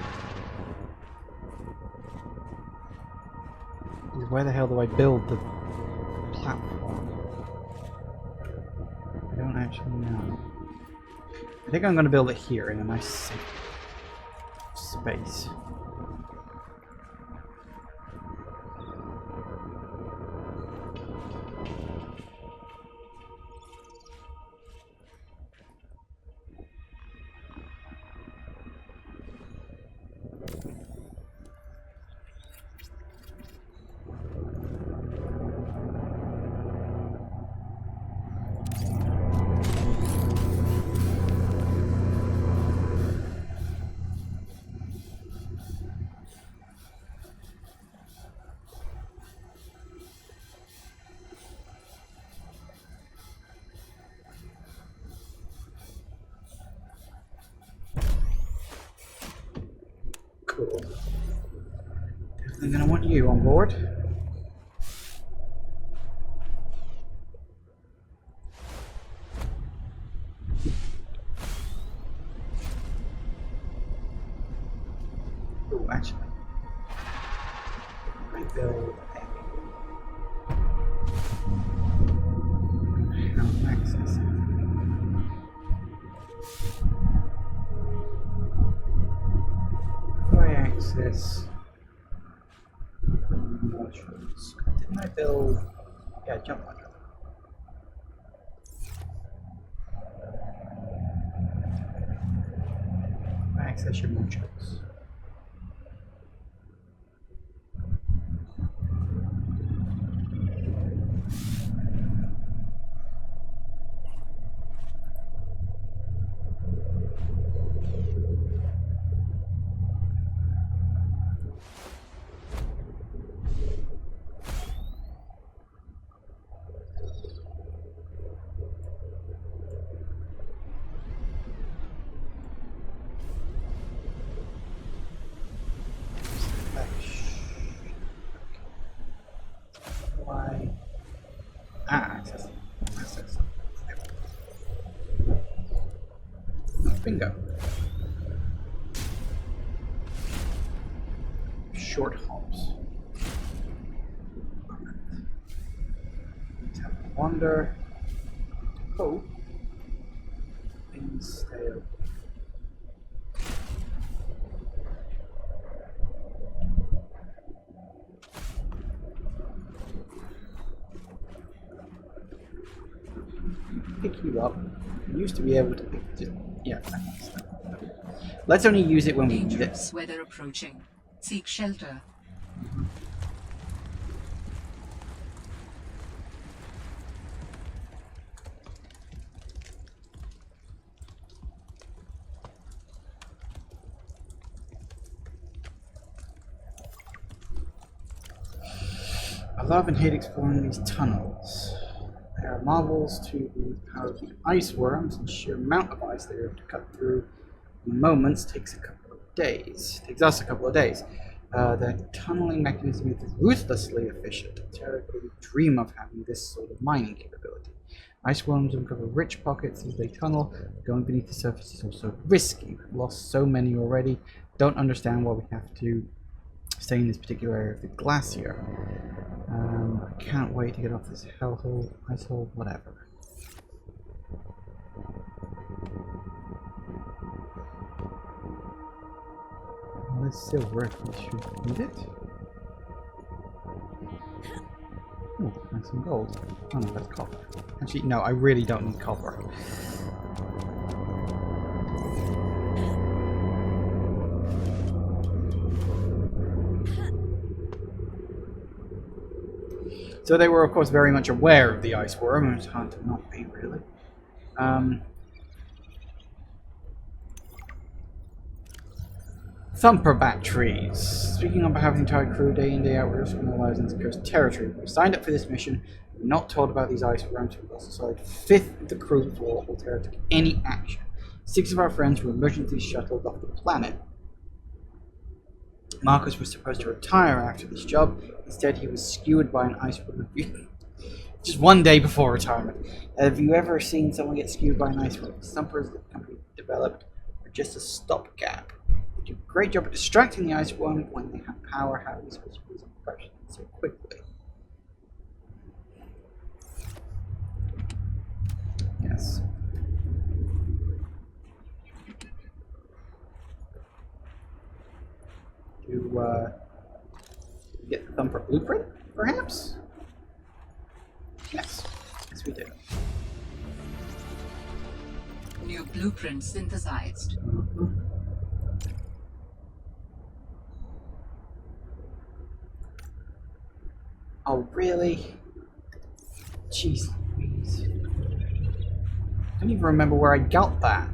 is where the hell do I build the platform? I don't actually know. I think I'm going to build it here in a nice safe space. definitely going to want you on board. Oh, actually, I build how access it. How do I access modules? Didn't I build? Yeah, jump module. Access your modules. Why? Access. Access. Bingo. Short hops. Tap wander. Hope. Stale. Pick you up. You used to be able to pick just yeah. Let's only use it when we need it. Dangerous weather approaching. Seek shelter. I love and hate exploring these tunnels. They are marvels to the power of the ice worms and sheer amount of ice they are able to cut through in moments takes us a couple of days. Their tunneling mechanism is ruthlessly efficient. Terra could dream of having this sort of mining capability. Ice worms uncover rich pockets as they tunnel. Going beneath the surface is also risky. We've lost so many already. Don't understand why we have to stay in this particular area of the glacier. I can't wait to get off this hellhole, ice hole, whatever. Well, it's silver if we should need it. Oh, and some gold. Oh no, that's copper. Actually, no, I really don't need copper. So they were, of course, very much aware of the ice worm, and it's hard to not be, really. Thumper batteries. Speaking on behalf of the entire crew, day in, day out, we're risking our lives in this cursed territory. We signed up for this mission. We're not told about these ice worms. We lost aside a fifth of the crew before Alterra took any action. 6 of our friends were emergency shuttled off the planet. Marcus was supposed to retire after this job. Instead, he was skewered by an ice worm. Just one day before retirement. Have you ever seen someone get skewered by an ice worm? Thumpers that the company developed are just a stopgap. They do a great job at distracting the ice worm when they have power. How are we supposed to lose impression so quickly? Yes. To get the Thumper blueprint, perhaps? Yes. Yes, we did. New blueprint synthesized. Oh, really? Jeez Louise. I don't even remember where I got that.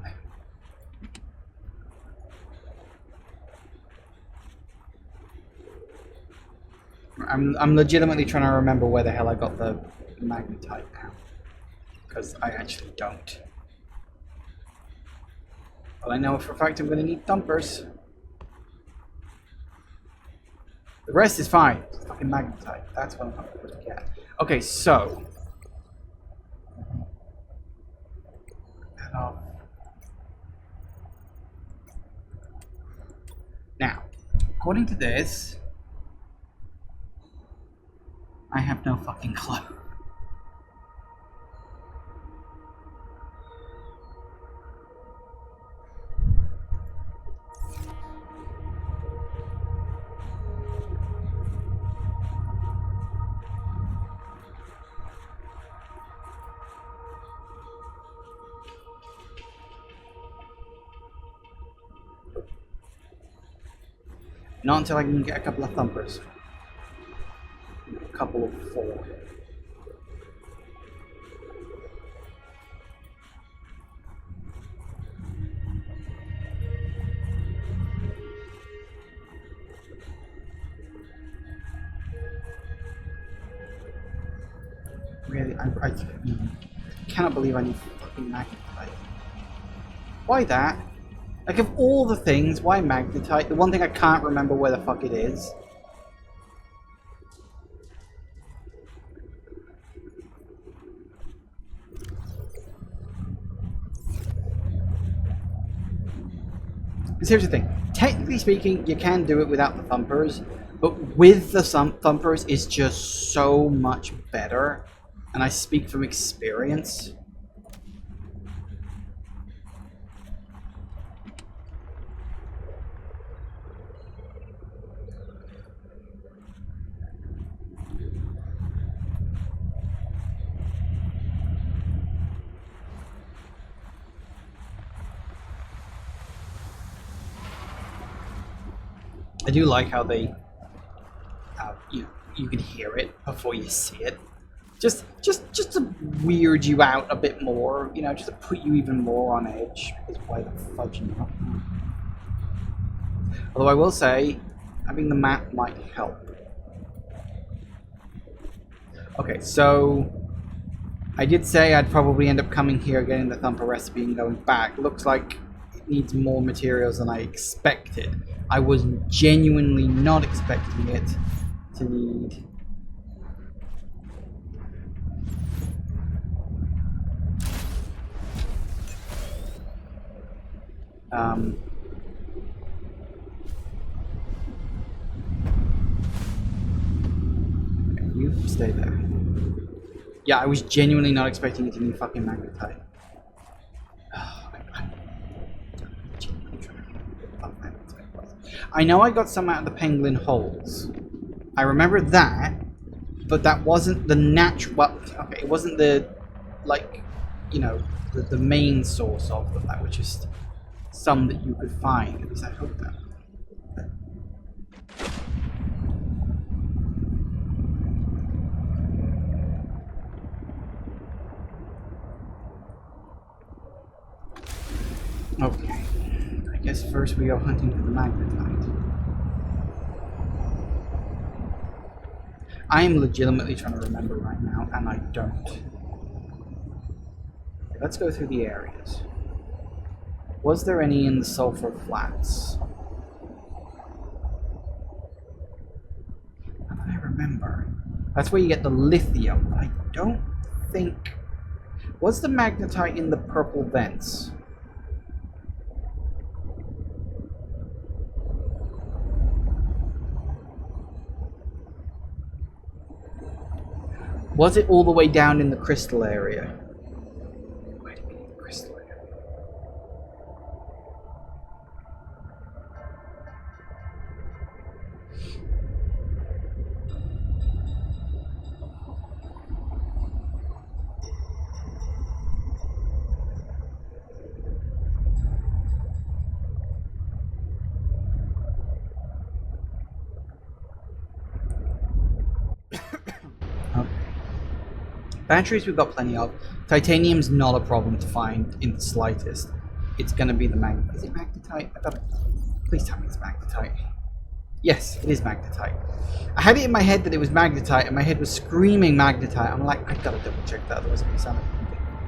I'm legitimately trying to remember where the hell I got the magnetite now. Because I actually don't. Well, I know for a fact I'm going to need thumpers. The rest is fine. It's fucking magnetite. That's what I'm supposed to get. Okay, so. That off. Now, according to this, I have no fucking clue. Not until I can get a couple of thumpers. A couple of 4. Really, I cannot believe I need fucking magnetite. Why that? Like, of all the things, why magnetite? The one thing I can't remember where the fuck it is. Because here's the thing. Technically speaking, you can do it without the thumpers, but with the thumpers, it's just so much better. And I speak from experience. I do like how they, you can hear it before you see it. Just to weird you out a bit more, just to put you even more on edge. Because why the fudge not? Although I will say, having the map might help. Okay, so I did say I'd probably end up coming here, getting the thumper recipe, and going back. Looks like it needs more materials than I expected. I was genuinely not expecting it to need. Okay, you stay there. Yeah, I was genuinely not expecting it to need fucking magnetite. I know I got some out of the penguin holes. I remember that, but that wasn't the natural. Well, okay, it wasn't the, like, the main source of them. That was just some that you could find. At least I hope that. Okay. I guess first we go hunting for the magnetite. I am legitimately trying to remember right now, and I don't. Let's go through the areas. Was there any in the sulfur flats? Now that I remember, that's where you get the lithium. But I don't think. Was the magnetite in the purple vents? Was it all the way down in the crystal area? Wait a minute, the crystal area. Okay. Batteries we've got plenty of. Titanium's not a problem to find in the slightest. It's gonna be the magnetite. Is it magnetite? I thought. Please tell me it's magnetite. Yes, it is magnetite. I had it in my head that it was magnetite, and my head was screaming magnetite. I'm like, I gotta double check that, otherwise it's gonna sound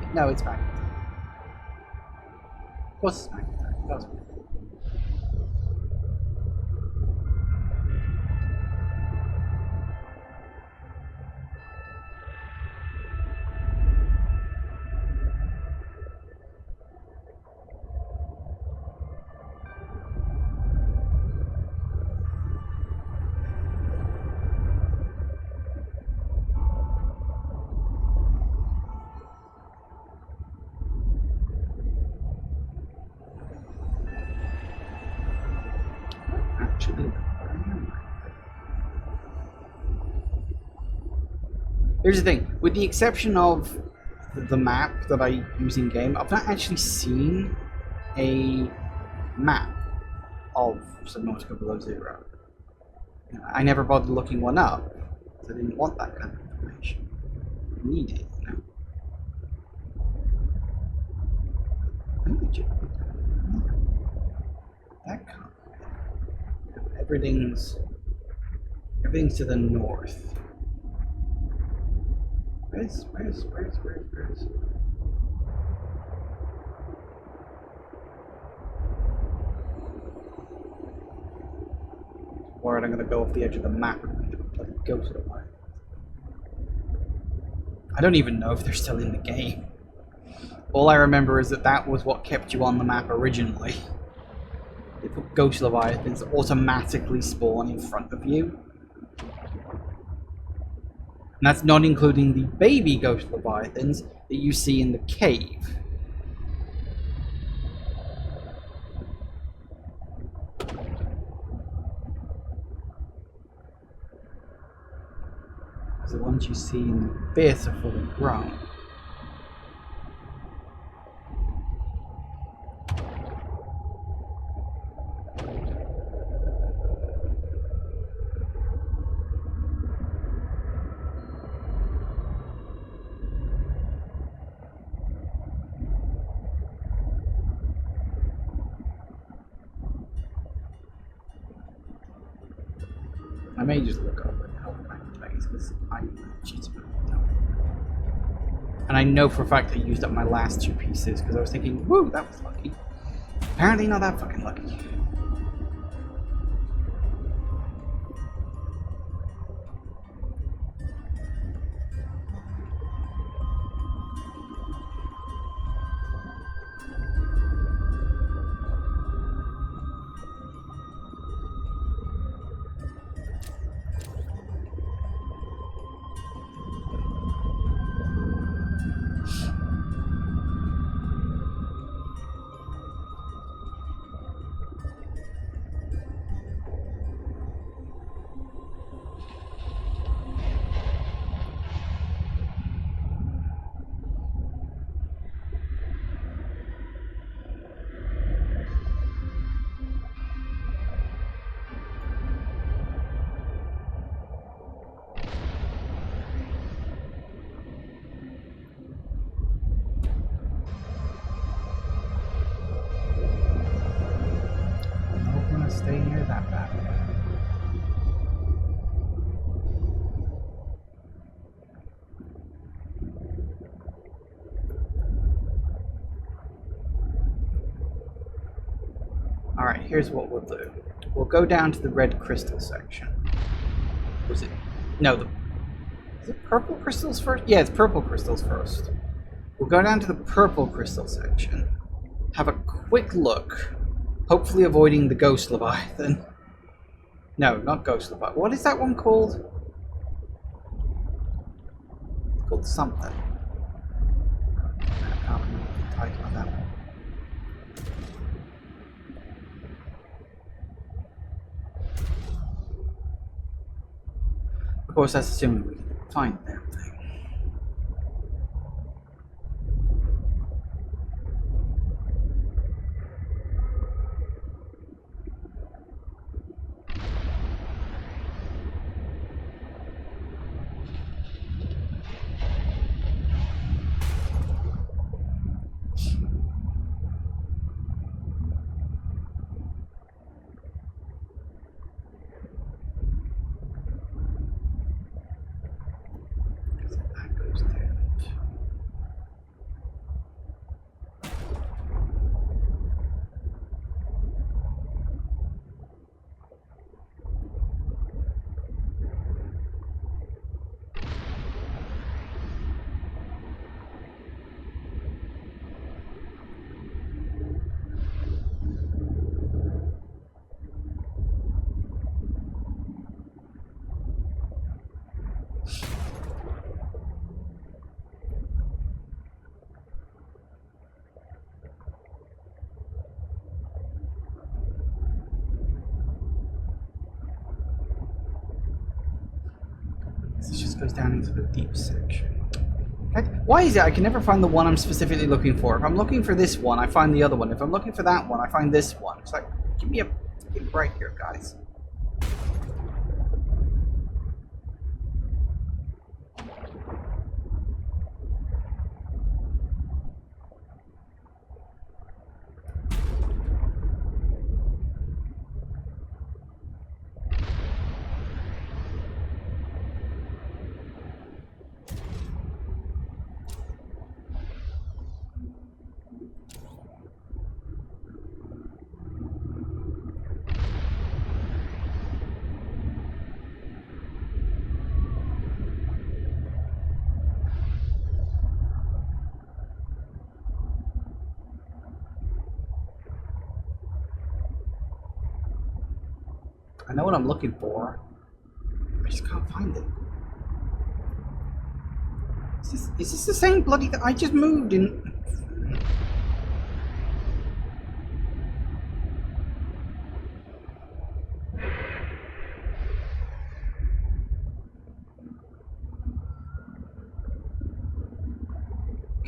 like. No, it's magnetite. Of course it's magnetite. Here's the thing, with the exception of the map that I use in game, I've not actually seen a map of Subnautica Below Zero. I never bothered looking one up, because I didn't want that kind of information. I need it, you know. That can't be. Everything's to the north. Where's? Or I'm gonna go off the edge of the map and bloody go to the way. I don't even know if they're still in the game. All I remember is that was what kept you on the map originally. They put ghost leviathans automatically spawn in front of you. And that's not including the baby ghost leviathans that you see in the cave. The ones you see in the abyss are fully grown. I may just look over and help my place because I legitimately don't. And I know for a fact I used up my last 2 pieces because I was thinking, woo, that was lucky. Apparently not that fucking lucky. Stay near that battle. Alright, here's what we'll do. We'll go down to the red crystal section. Was it? No, is it purple crystals first? Yeah, it's purple crystals first. We'll go down to the purple crystal section. Have a quick look. Hopefully avoiding the ghost leviathan. No, not ghost leviathan. What is that one called? It's called something. I can't remember the title of that one. Of course, that's assuming we can find the damn thing. goes down into the deep section. Okay. Why is it I can never find the one I'm specifically looking for? If I'm looking for this one, I find the other one. If I'm looking for that one, I find this one. It's like, give me a break here, guys. I know what I'm looking for. I just can't find it. Is this the same bloody that I just moved in?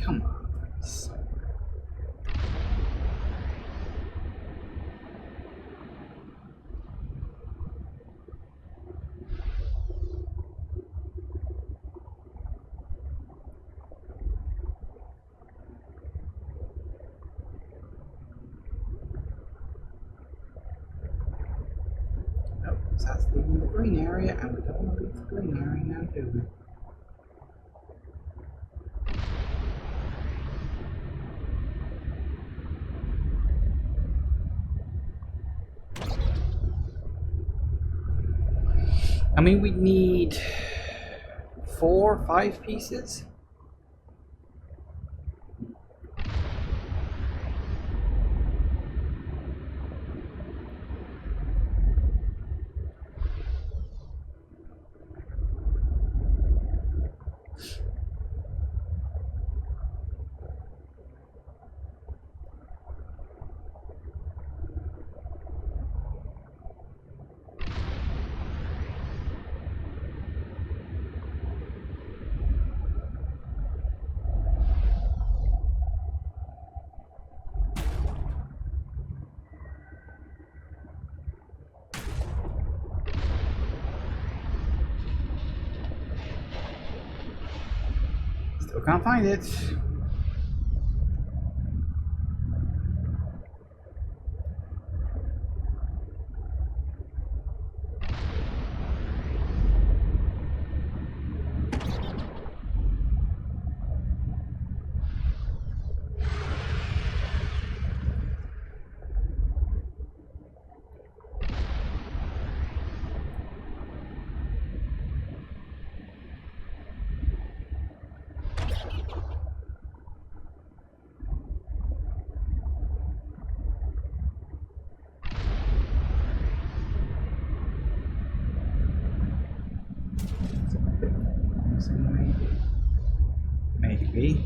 Come on. Nope, so that's leaving the green area, and we don't want to leave the green area now, do we? I mean, we need 4 or 5 pieces. Still can't find it. Maybe.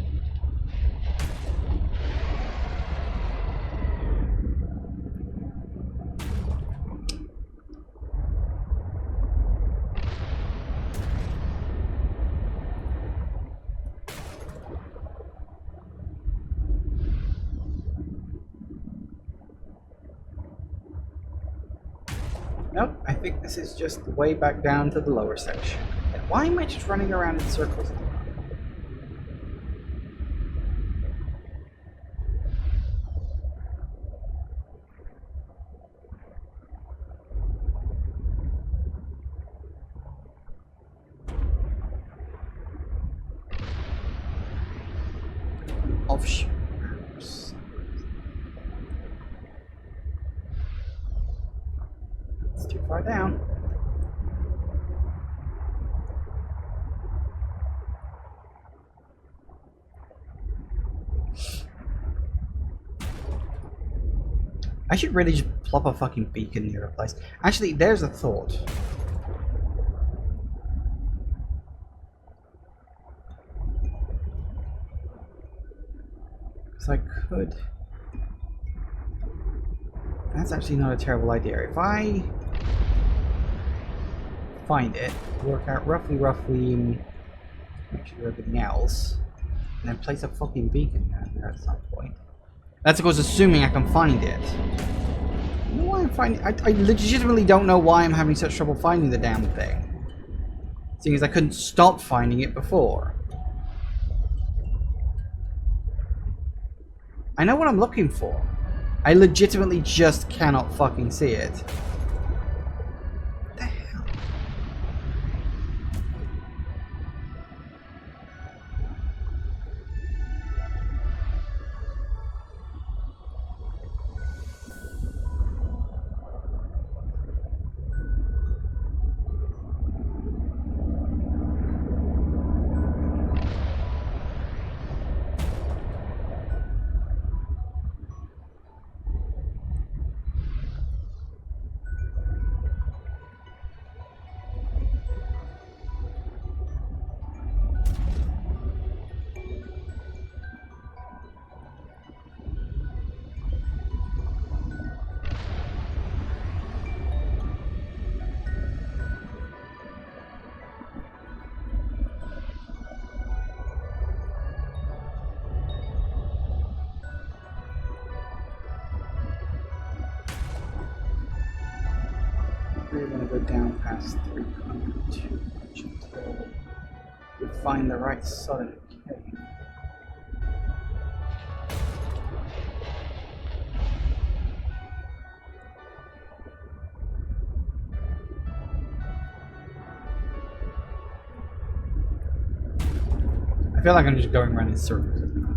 Nope, I think this is just the way back down to the lower section. And why am I just running around in circles? Offshore. It's too far down. I should really just plop a fucking beacon near a place. Actually, there's a thought. Because I could... That's actually not a terrible idea. If I find it, work out roughly, and make sure everything else, and then place a fucking beacon down there at some point. That's of course assuming I can find it. I don't know why I'm finding. I legitimately don't know why I'm having such trouble finding the damn thing. Seeing as I couldn't stop finding it before. I know what I'm looking for. I legitimately just cannot fucking see it. What the hell? We're gonna go down past 300 too much until we find the right southern cave. I feel like I'm just going around in circles at the moment.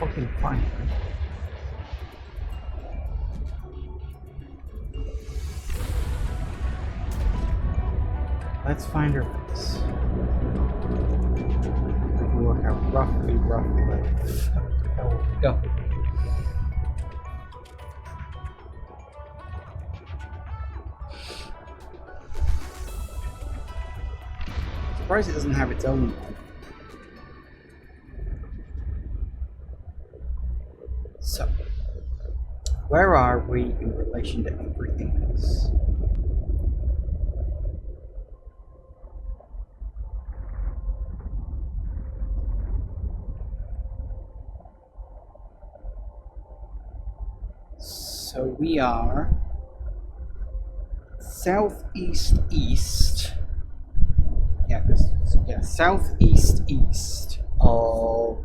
Fucking fine. Let's find her face. We can work out roughly where the hell we go. Surprised it doesn't have its own one. So, where are we in relation to everything else? So we are southeast east. Southeast east of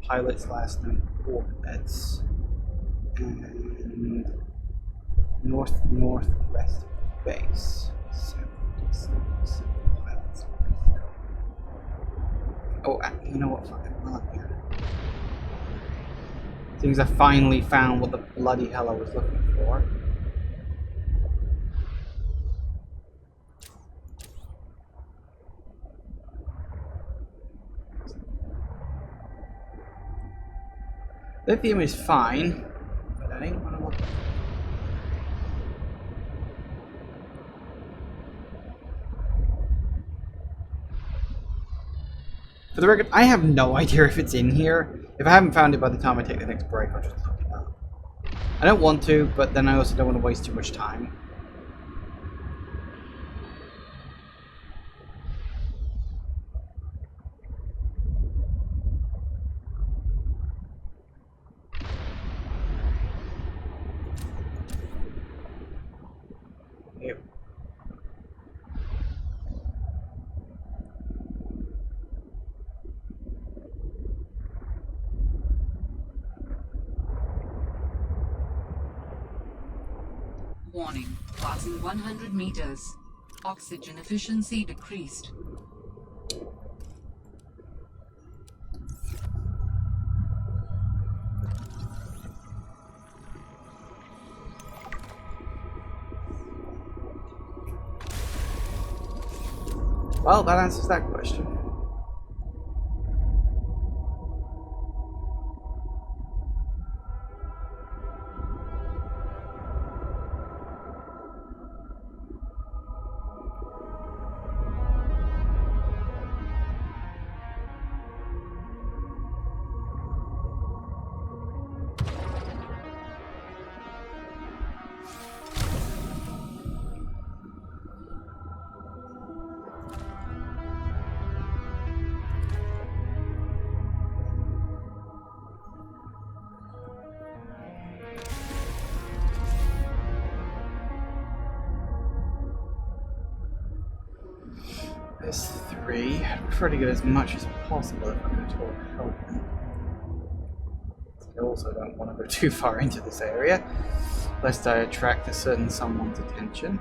pilot's last known coordinates and northwest base. Southeast east of pilot's last. Oh, you know what? Fucking well here. Seems I finally found what the bloody hell I was looking for. Lithium is fine, but I ain't what I'm looking for. For the record, I have no idea if it's in here. If I haven't found it by the time I take the next break, I'll just look it up. I don't want to, but then I also don't want to waste too much time. Yep. Warning, passing 100 meters. Oxygen efficiency decreased. Well, that answers that question. There's 3. I'd prefer to get as much as possible if I could talk help them. I also don't want to go too far into this area, lest I attract a certain someone's attention.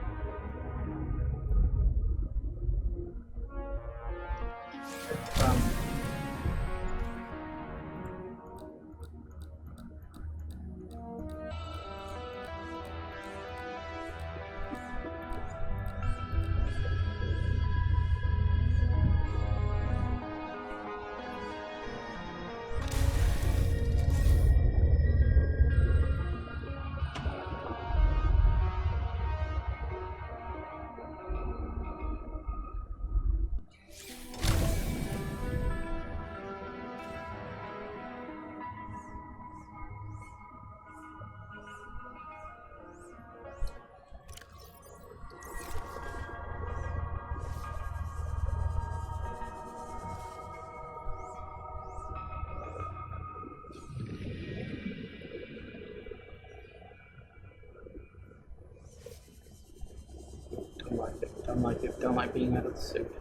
Don't like being out of the suit.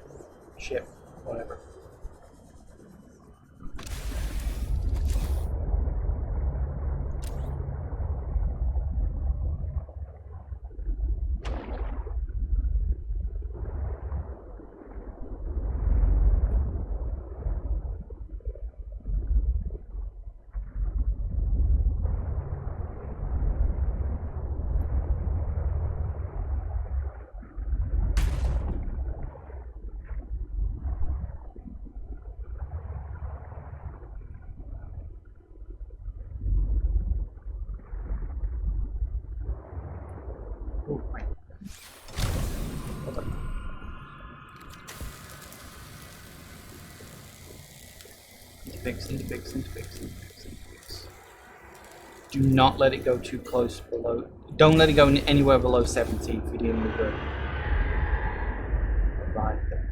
Ship, whatever. Oh, wait. Hold on. Need to fix. Do not let it go too close below. Don't let it go anywhere below 17 if you're dealing with the vibe there.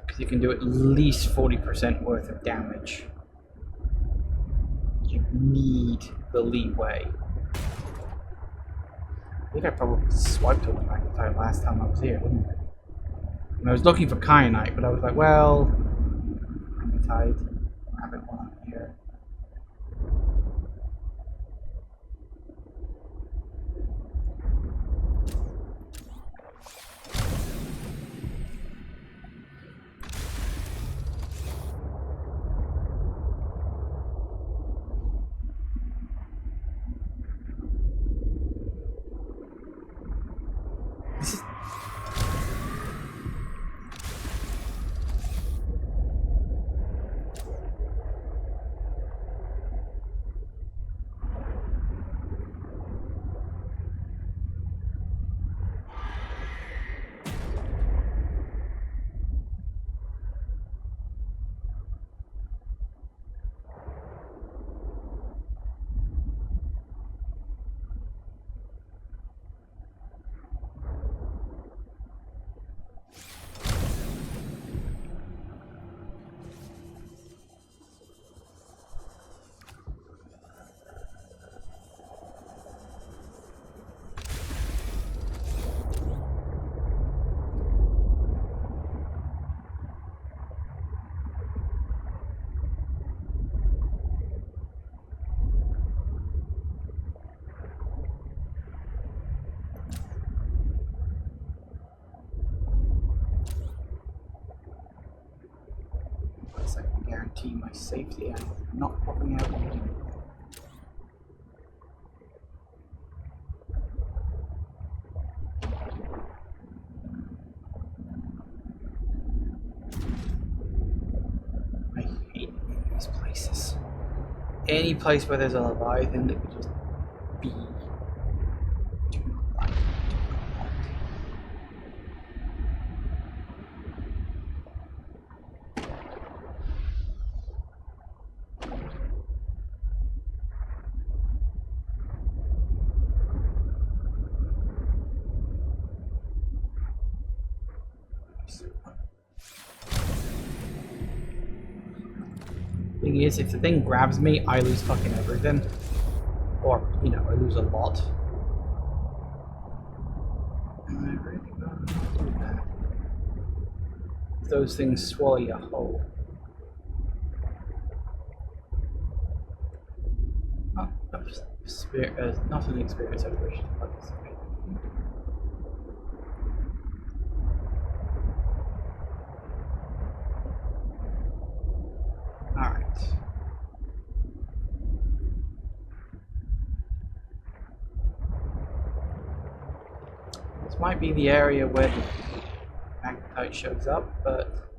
Because you can do at least 40% worth of damage. You need the leeway. I think I probably swiped all the magnetite last time I was here, didn't I? And I was looking for kyanite, but I was like, well, magnetite, I haven't one on here. I can guarantee my safety and not popping out again. I hate these places. Any place where there's a Leviathan that could just be. Do not like. Thing is, if the thing grabs me, I lose fucking everything. Or, you know, I lose a lot. Am I really going to do that? If those things swallow you whole. Oh, not an experience I wish to participate in. Alright. This might be the area where the magnetite shows up, but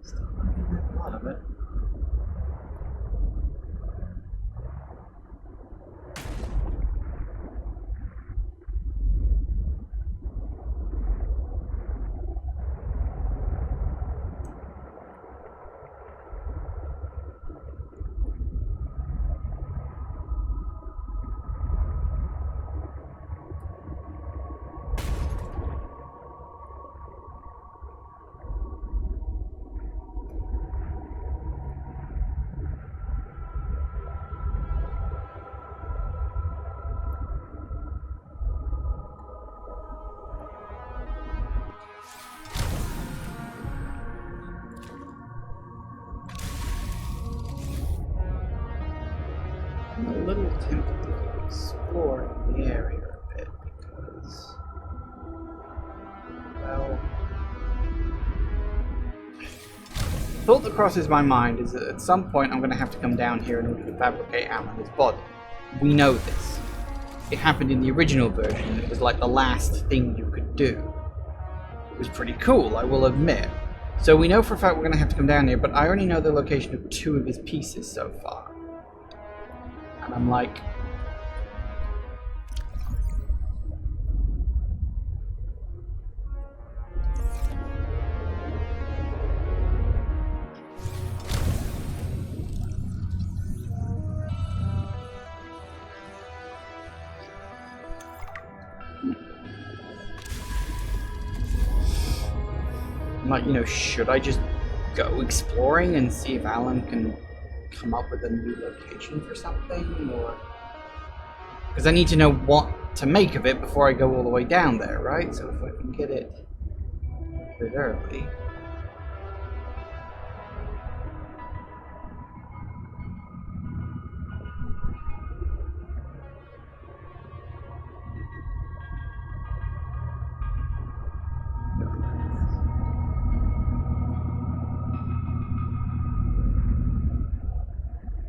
still not getting a lot of it. I'm a little tempted to explore the area a bit because, well, the thought that crosses my mind is that at some point I'm going to have to come down here in order to fabricate Alan's body. We know this. It happened in the original version. It was like the last thing you could do. It was pretty cool, I will admit. So we know for a fact we're going to have to come down here, but I only know the location of 2 of his pieces so far. And I'm like... you know, should I just go exploring and see if Alan can come up with a new location for something, or... Because I need to know what to make of it before I go all the way down there, right? So if I can get it a bit early...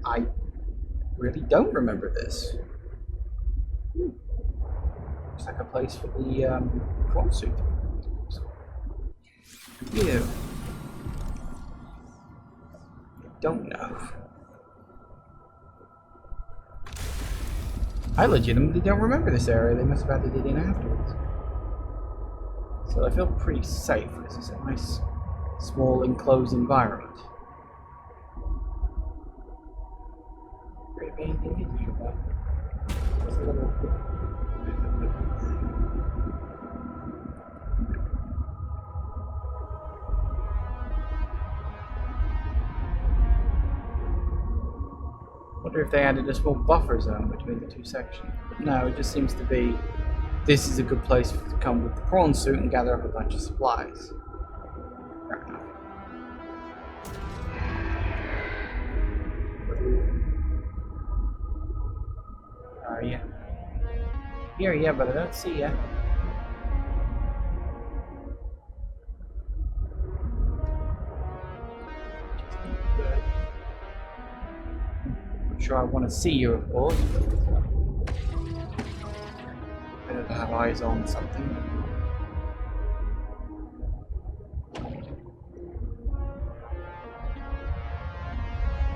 I really don't remember this. Looks like a place for the prawn suit. Ew. I don't know. I legitimately don't remember this area. They must have added it in afterwards. So I feel pretty safe. This is a nice, small, enclosed environment. Anything in here, but just a little. Wonder if they added a small buffer zone between the 2 sections. But no, it just seems to be this is a good place to come with the prawn suit and gather up a bunch of supplies. Fair enough. Are you? Here, yeah, but I don't see ya. I'm sure I want to see you, of course, but better to have eyes on something.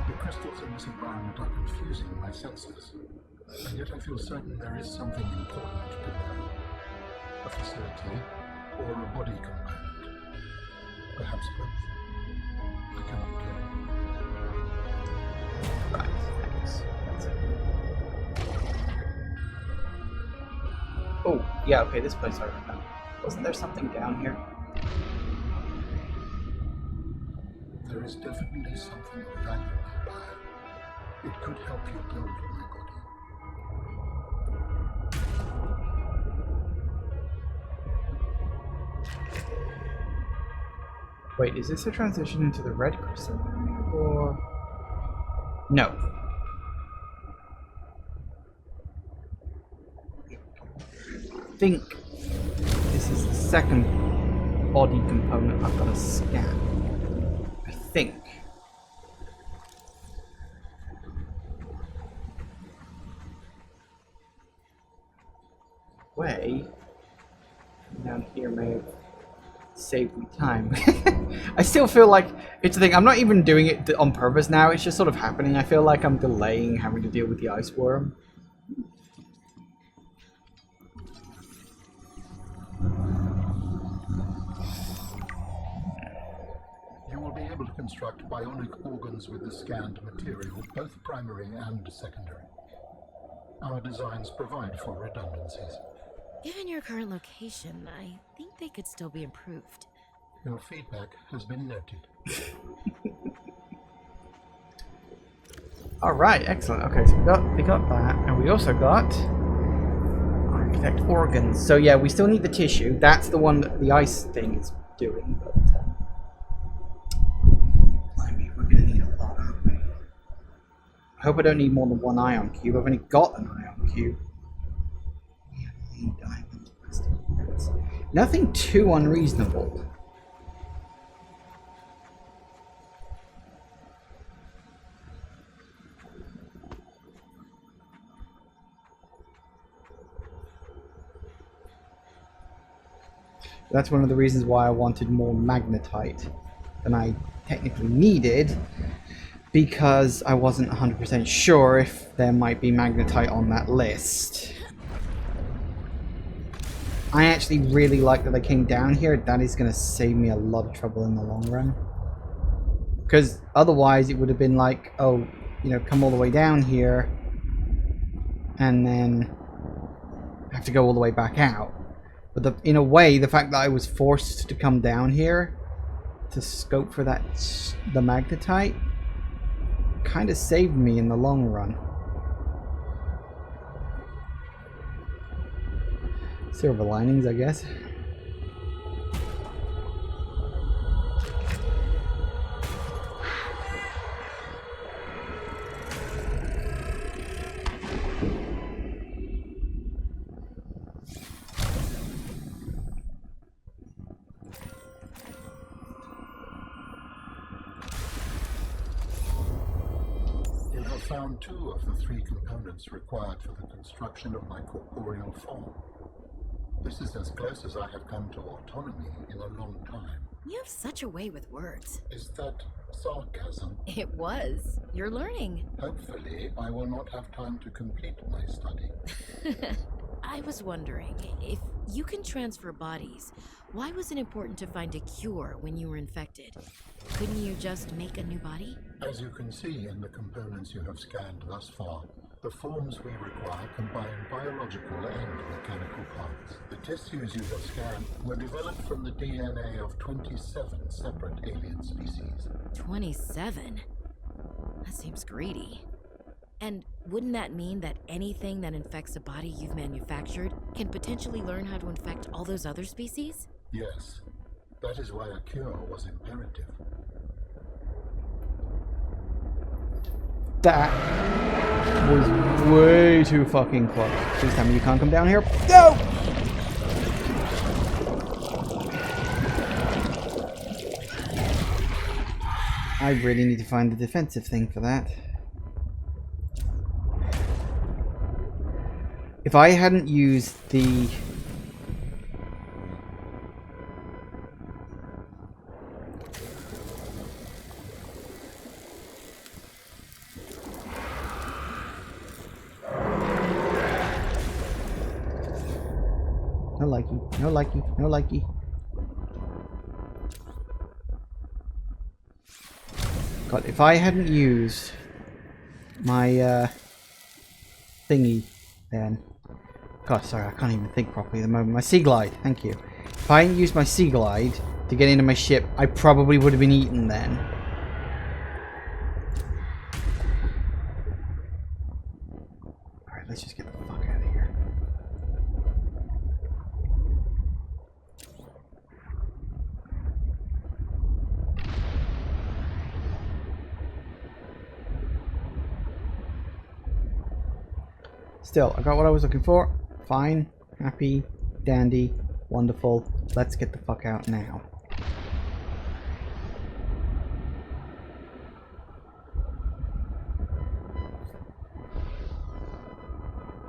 The crystals in this environment are confusing my senses. And yet I feel certain there is something important to know. A facility or a body component. Perhaps both. I cannot tell. Right, thanks. That's it. Oh, yeah, okay, this place I remember. Wasn't there something down here? There is definitely something of value nearby. It could help you build my body. Wait, is this a transition into the red crystal area, or no? I think this is the second body component I've got to scan. I think. Way down here may have saved me time. I still feel like it's the thing. I'm not even doing it on purpose now. It's just sort of happening. I feel like I'm delaying having to deal with the ice worm. You will be able to construct bionic organs with the scanned material, both primary and secondary. Our designs provide for redundancies. Given your current location, I think they could still be improved. Your feedback has been noted. Alright, excellent. Okay, so we got that, and we also got architect organs. So yeah, we still need the tissue. That's the one that the ice thing is doing, but I mean, we're gonna need a lot, aren't we? I hope I don't need more than one ion cube. I've only got an ion cube. Diamond, plastic parts. Nothing too unreasonable. That's one of the reasons why I wanted more magnetite than I technically needed, because I wasn't 100% sure if there might be magnetite on that list. I actually really like that I came down here. That is going to save me a lot of trouble in the long run. Because otherwise it would have been like, oh, you know, come all the way down here and then have to go all the way back out. But in a way, the fact that I was forced to come down here to scope for that, the magnetite, kind of saved me in the long run. Silver linings, I guess. You have found 2 of the 3 components required for the construction of my corporeal form. This is as close as I have come to autonomy in a long time. You have such a way with words. Is that sarcasm? It was. You're learning. Hopefully, I will not have time to complete my study. I was wondering, if you can transfer bodies, why was it important to find a cure when you were infected? Couldn't you just make a new body? As you can see in the components you have scanned thus far, the forms we require combine biological and mechanical parts. The tissues you have scanned were developed from the DNA of 27 separate alien species. 27? That seems greedy. And wouldn't that mean that anything that infects a body you've manufactured can potentially learn how to infect all those other species? Yes, that is why a cure was imperative. That was way too fucking close. Please tell me you can't come down here. No! I really need to find the defensive thing for that. If I hadn't used the... No likey, no likey, no likey. God, if I hadn't used my thingy then... God, sorry, I can't even think properly at the moment. My Sea Glide, thank you. If I hadn't used my Sea Glide to get into my ship, I probably would have been eaten then. let's just get the fuck out of here. Still, I got what I was looking for. Fine, happy, dandy, wonderful. Let's get the fuck out now.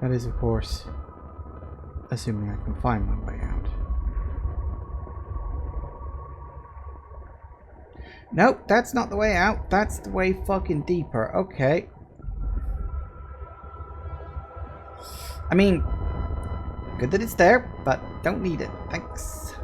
That is, of course, assuming I can find my way out. Nope, that's not the way out. That's the way fucking deeper. Okay. I mean, good that it's there, but don't need it. Thanks.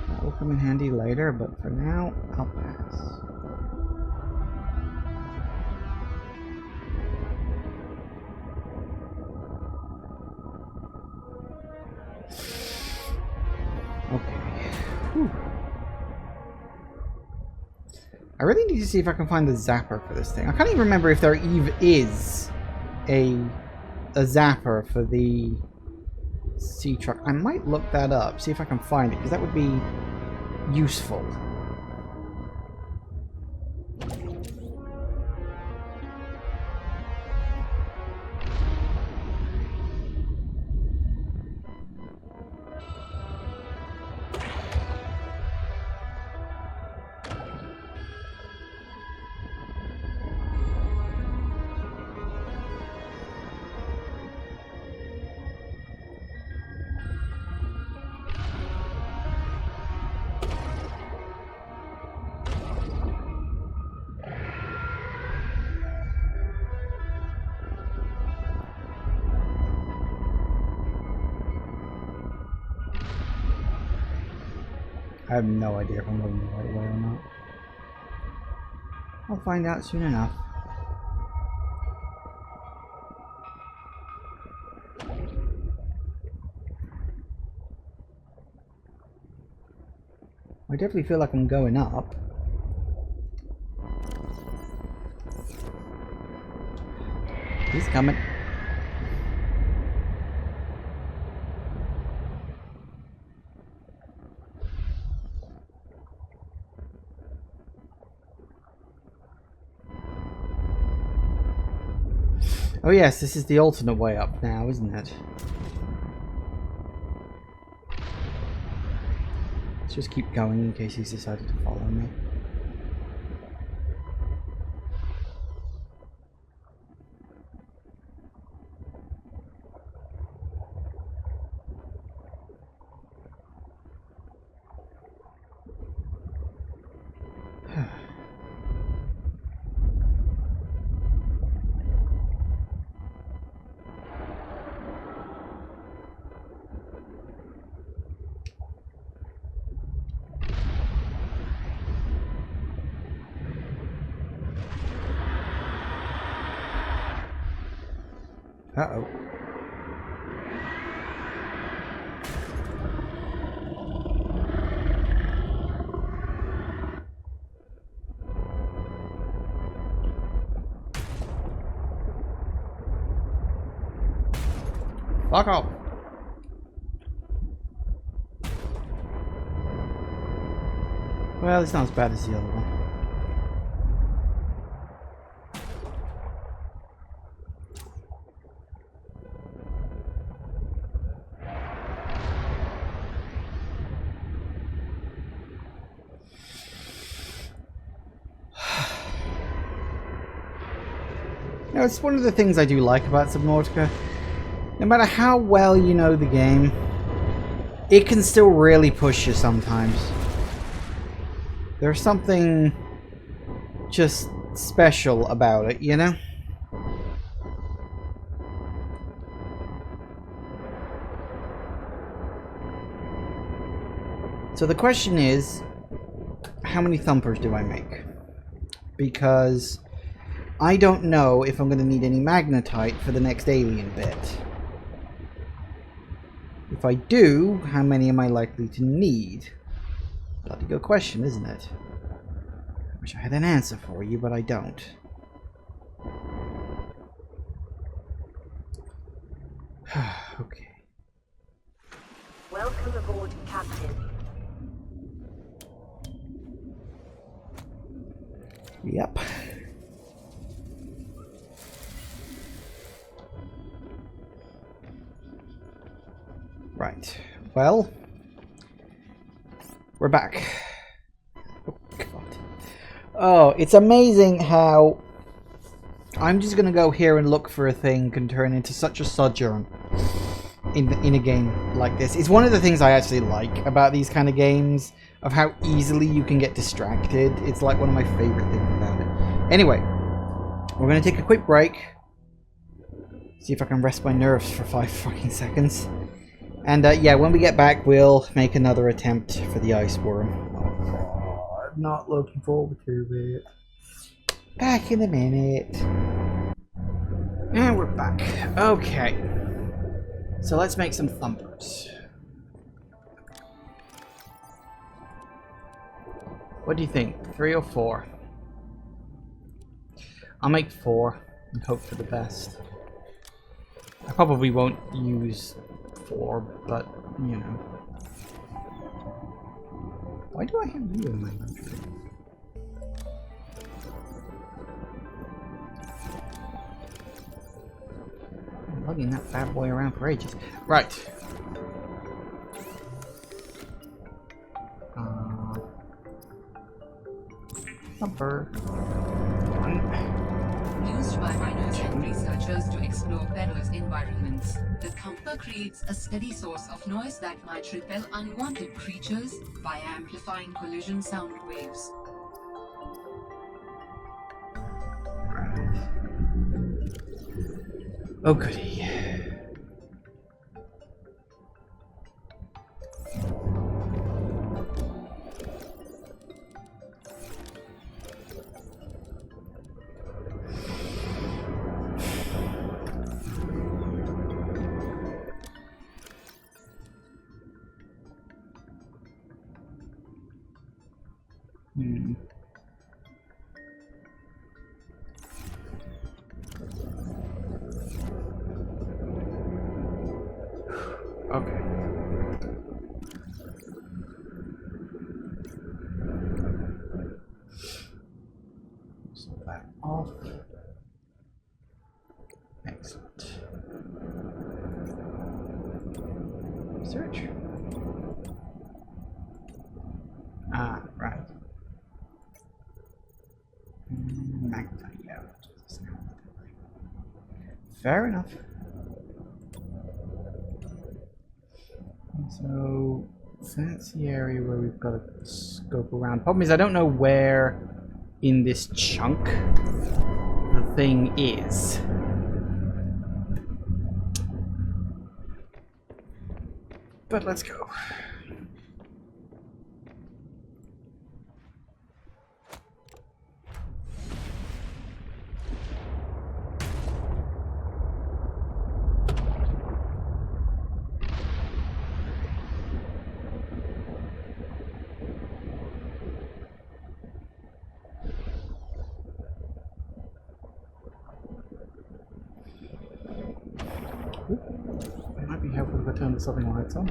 That will come in handy later, but for now, I'll pass. Okay. Whew. I really need to see if I can find the zapper for this thing. I can't even remember if there even is a zapper for the sea truck. I might look that up, see if I can find it, because that would be useful. I have no idea if I'm going the right way or not. I'll find out soon enough. I definitely feel like I'm going up. He's coming. Oh yes, this is the alternate way up now, isn't it? Let's just keep going in case he's decided to follow me. Uh-oh. Fuck off. Well, it's not as bad as the other one. Now, it's one of the things I do like about Subnautica. No matter how well you know the game, it can still really push you sometimes. There's something just special about it, you know? So the question is, how many thumpers do I make? Because I don't know if I'm going to need any magnetite for the next alien bit. If I do, how many am I likely to need? Bloody good question, isn't it? I wish I had an answer for you, but I don't. Okay. Welcome aboard, Captain. Yep. Right. Well, we're back. Oh, God. Oh, it's amazing how I'm just gonna go here and look for a thing can turn into such a sojourn in a game like this. It's one of the things I actually like about these kind of games, of how easily you can get distracted. It's like one of my favorite things about it. Anyway, we're gonna take a quick break. See if I can rest my nerves for 5 fucking seconds. And yeah, when we get back, we'll make another attempt for the ice worm. Oh, I'm not looking forward to it. Back in a minute. And we're back. Okay. So let's make some thumpers. What do you think? 3 or 4? I'll make 4 and hope for the best. I probably won't use 4, but you know. Why do I have you in my inventory? I'm lugging that bad boy around for ages. Right. Thumper. 1. Used by miners and researchers to explore Beddoes environments, the thumper creates a steady source of noise that might repel unwanted creatures by amplifying collision sound waves. Right. Oh goody. Okay. So that off. Excellent. Search. Ah, right. Magnify, yeah. Fair enough. So, fancy area where we've got to scope around. Problem is, I don't know where in this chunk the thing is. But let's go. It might be helpful if I turn the something lights on.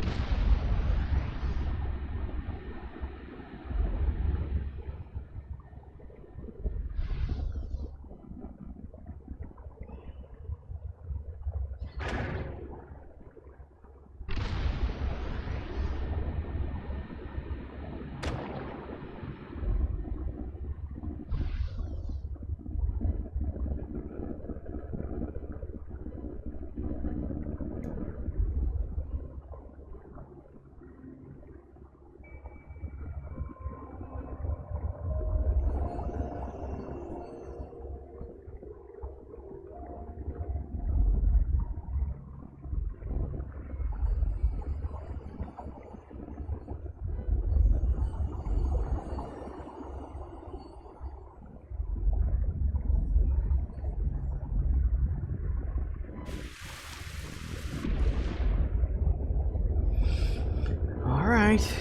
Alright.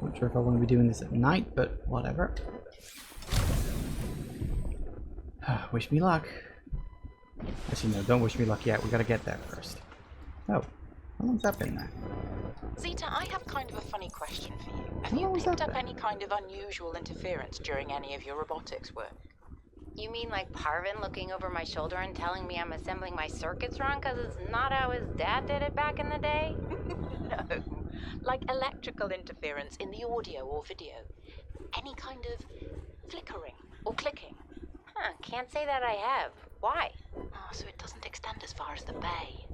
Not sure if I want to be doing this at night, but whatever. Wish me luck. Actually, no, don't wish me luck yet. We gotta get there first. Oh, how long's that been there? Zeta, I have kind of a funny question for you. Have How you long was picked that up then? any kind of unusual interference during any of your robotics work? You mean like Parvin looking over my shoulder and telling me I'm assembling my circuits wrong because it's not how his dad did it back in the day? No. Like electrical interference in the audio or video. Any kind of flickering or clicking. Huh, can't say that I have. Why? Oh, so it doesn't extend as far as the bay.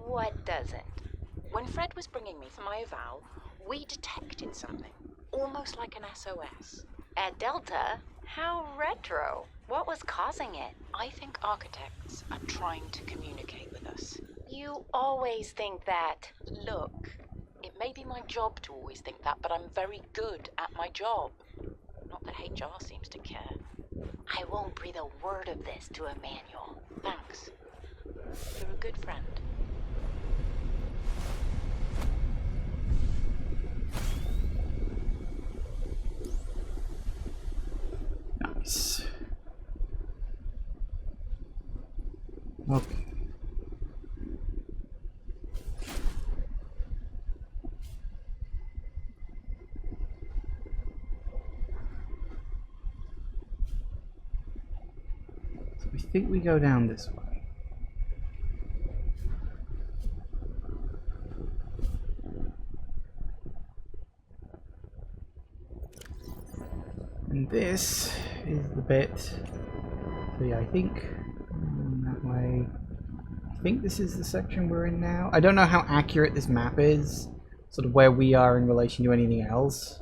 What doesn't? When Fred was bringing me for my eval, we detected something. Almost like an SOS. At Delta? How retro. What was causing it? I think architects are trying to communicate with us. You always think that. Look, it may be my job to always think that, but I'm very good at my job. Not that HR seems to care. I won't breathe a word of this to Emmanuel. Thanks. You're a good friend. Nice. Okay. So we think we go down this way. And this is the bit. So yeah, I think that way. I think this is the section we're in now. I don't know how accurate this map is, sort of where we are in relation to anything else.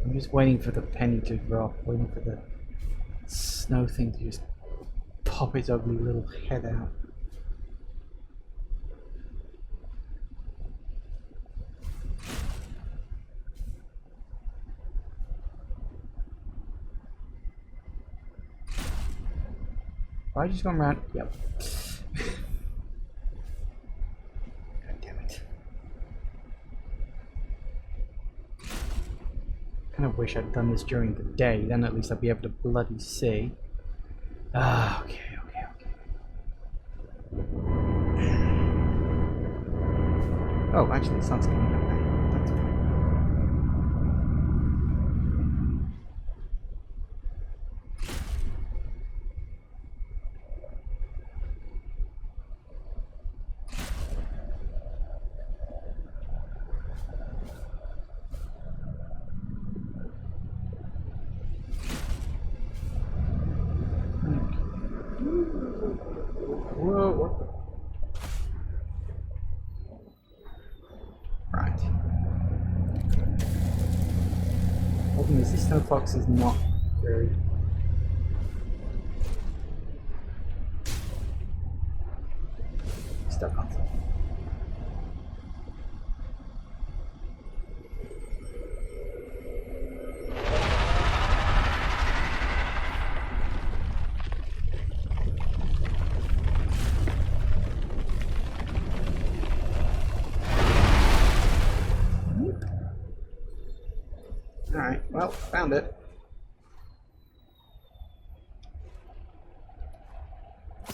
I'm just waiting for the penny to drop, waiting for the snow thing to just pop its ugly little head out. Have I just gone around? Yep. God damn it. Kind of wish I'd done this during the day, then at least I'd be able to bloody see. Ah, okay. Oh, actually the sun's coming up now. That's fine. Whoa, what the? Right. Problem is, this snow fox is not very... stuck on something. Alright, well, found it. Off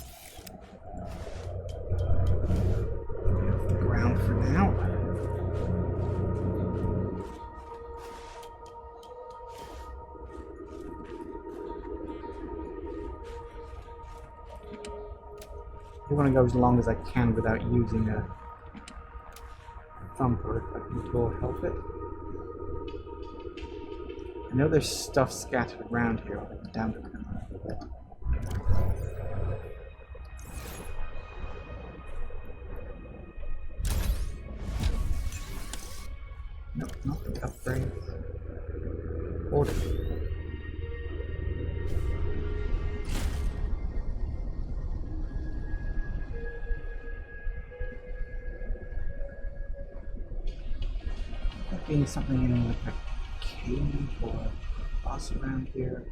the ground for now. I want to go as long as I can without using a thumper if I can at all help it. I know there's stuff scattered around here, like down the corner. Nope, not the upgrades. Order. being something in like a cave or a boss around here.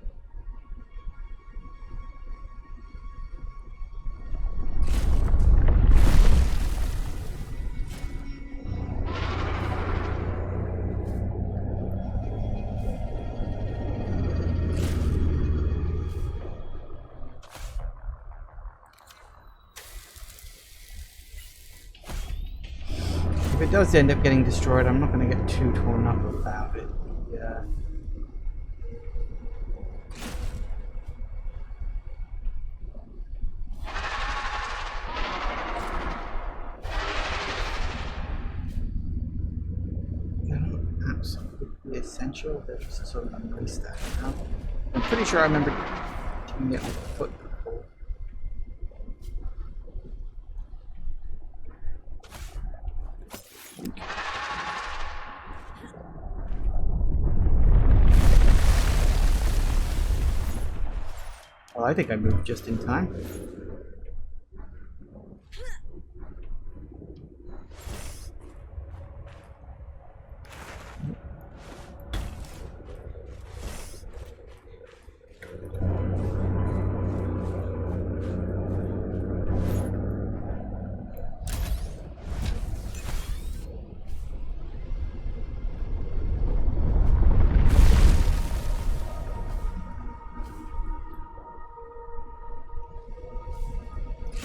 If it does end up getting destroyed, I'm not going to get too torn up about it. Yeah. They're not absolutely essential, they're just sort of a nice to have. I'm pretty sure I remember doing it on foot before. Well, I think I moved just in time.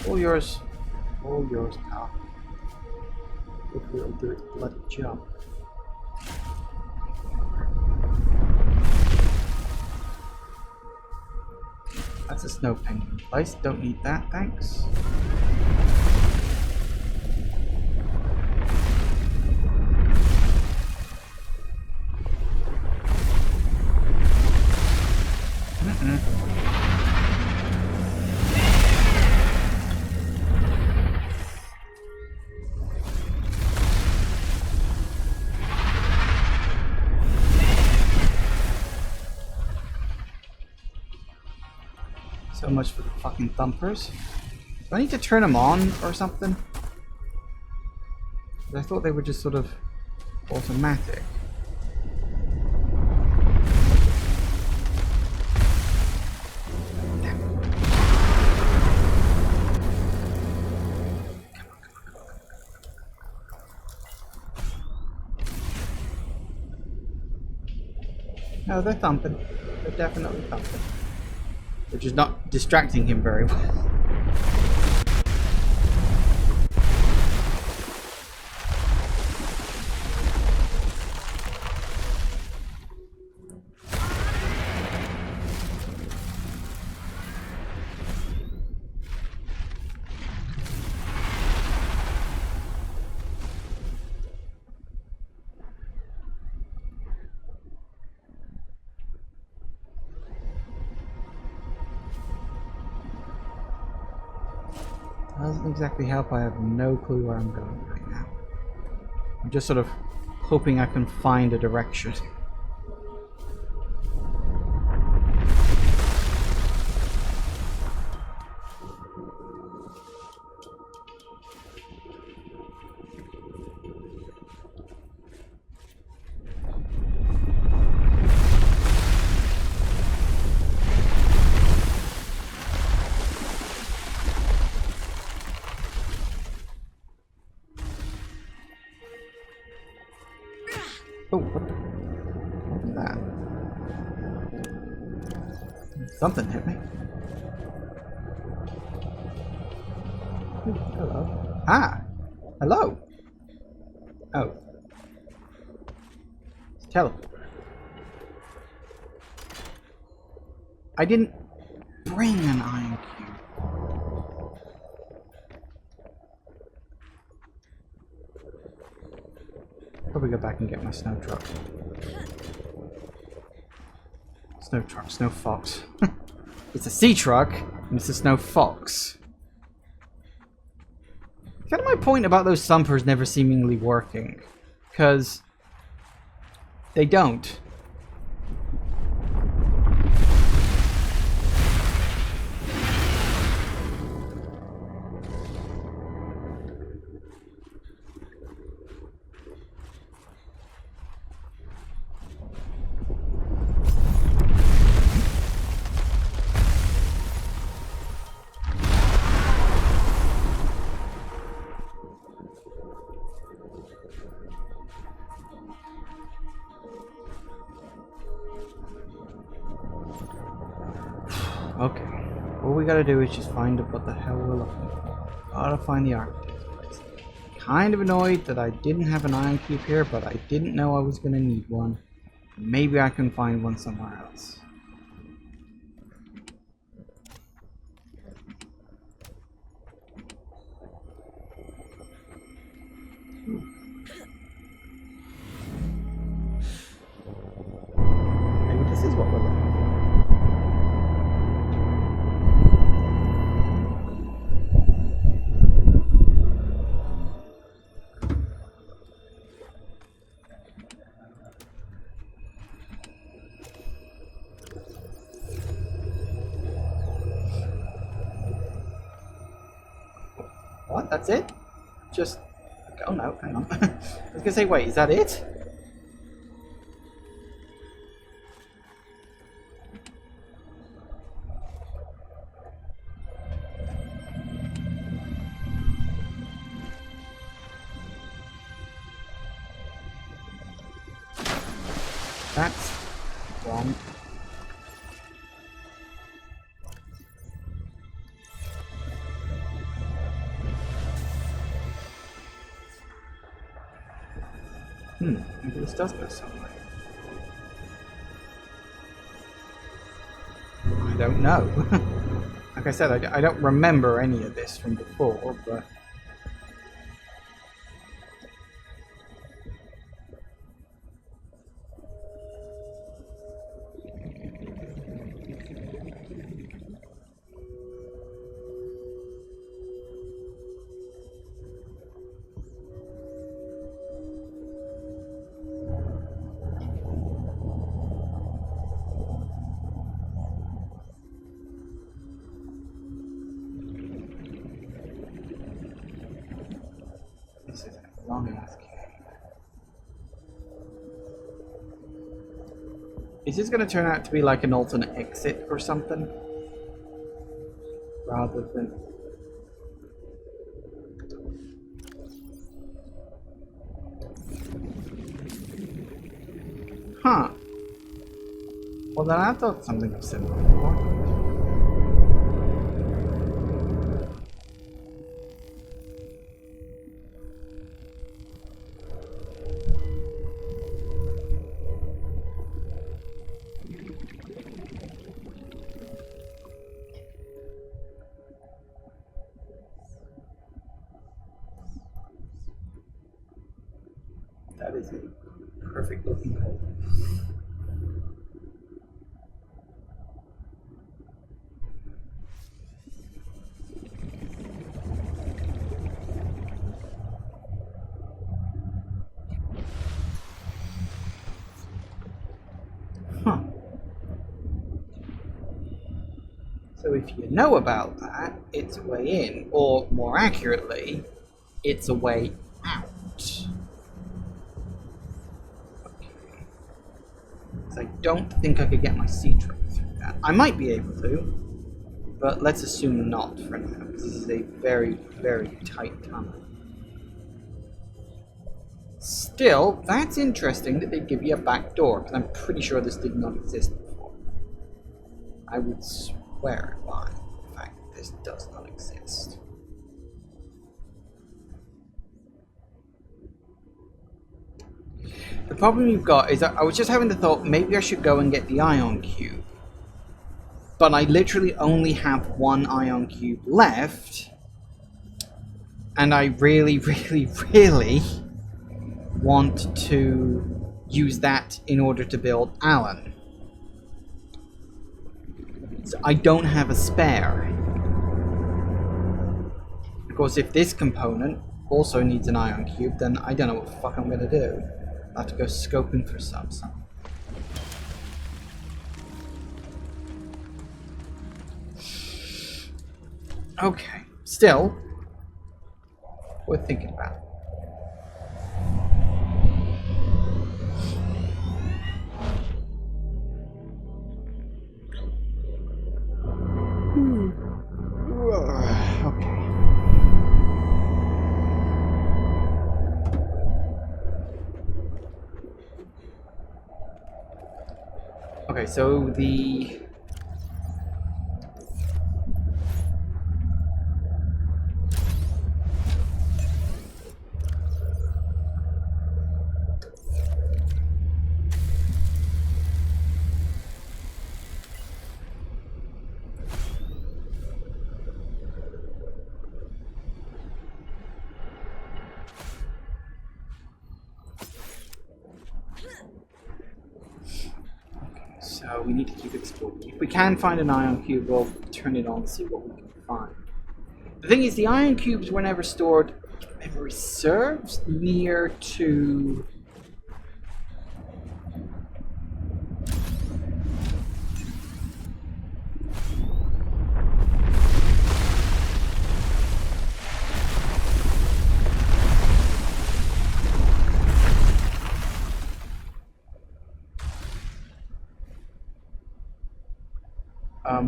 All yours. All yours, pal. Hopefully it'll do its bloody job. That's a snow penguin place. Don't need that, thanks. So much for the fucking thumpers. Do I need to turn them on or something? 'Cause I thought they were just sort of automatic. No, they're thumping. They're definitely thumping. Which is not distracting him very well. Doesn't exactly help. I have no clue where I'm going right now. I'm just sort of hoping I can find a direction. Oh, what was that? Something hit me. Ooh, hello. Ah! Hello! Oh. It's teleport. I didn't bring an iron cube. Probably go back and get my snow truck. Snow truck, snow fox. It's a sea truck, and it's a snow fox. Kind of my point about those thumpers never seemingly working. Because they don't. gotta do is just find what the hell we're looking for. Gotta find the architect's place. Kind of annoyed that I didn't have an ion cube here, but I didn't know I was gonna need one. Maybe I can find one somewhere else. Maybe this is what we're looking for. What? That's it? Just... Oh no, hang on. I was gonna say, wait, is that it? That's wrong. Maybe this does go somewhere. I don't know. Like I said, I don't remember any of this from before, but... This is a long ass cave. Is this going to turn out to be like an alternate exit or something? Rather than... Huh. Well then I thought something was similar before. That is a perfect looking hole. Huh. So if you know about that, it's a way in, or more accurately, it's a way out. I don't think I could get my sea truck through that. I might be able to, but let's assume not for now, because this is a very, very tight tunnel. Still, that's interesting that they give you a back door, because I'm pretty sure this did not exist before. I would swear by the fact that this does not exist. The problem you've got is that I was just having the thought maybe I should go and get the ion cube. But I literally only have one ion cube left. And I really, really, really want to use that in order to build Alan. So I don't have a spare. Of course, if this component also needs an ion cube, then I don't know what the fuck I'm going to do. I'll have to go scoping for some. Okay, still worth thinking about. Okay. Okay, so the So we need to keep exploring. If we can find an ion cube, we'll turn it on and see what we can find. The thing is, the ion cubes were never stored, if memory serves, near to...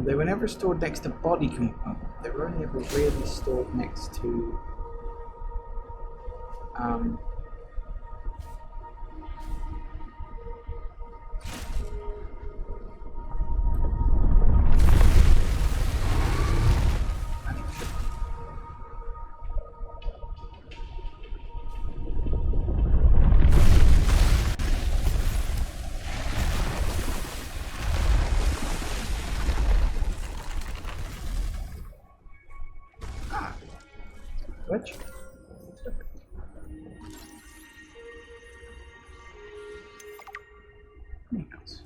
they were never stored next to body components. They were only ever really stored next to which? Else.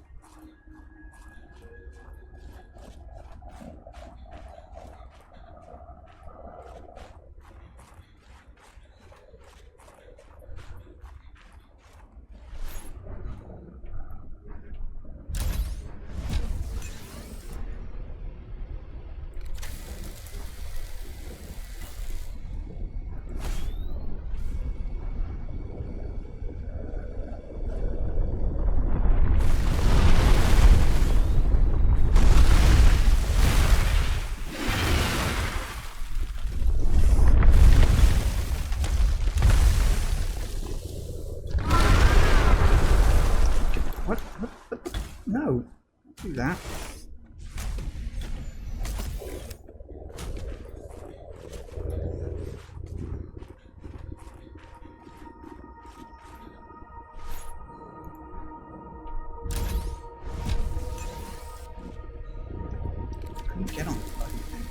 No, do that. Couldn't get on the bloody thing.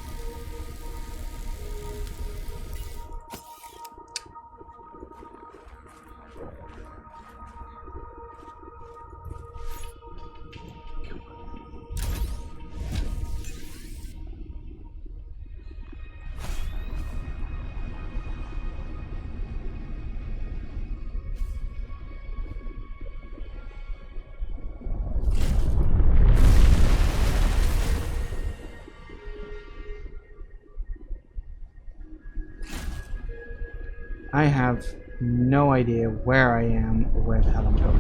I have no idea where I am or where the hell I'm going.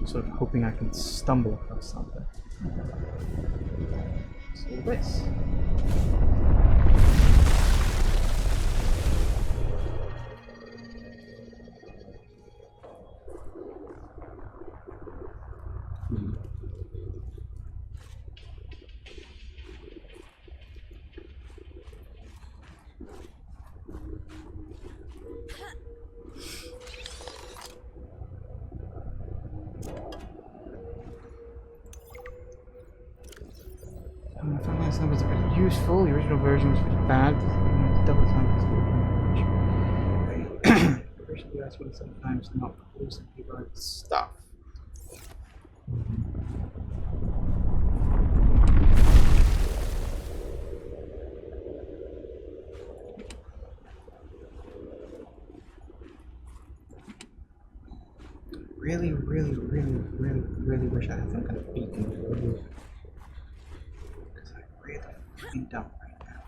Sort of hoping I can stumble across something. So this. I found this was pretty useful. The original version was pretty bad. Double time the version of the ice would sometimes not produce the right stuff. Really wish I had some kind of beacon to remove. Because I really fucking don't right now.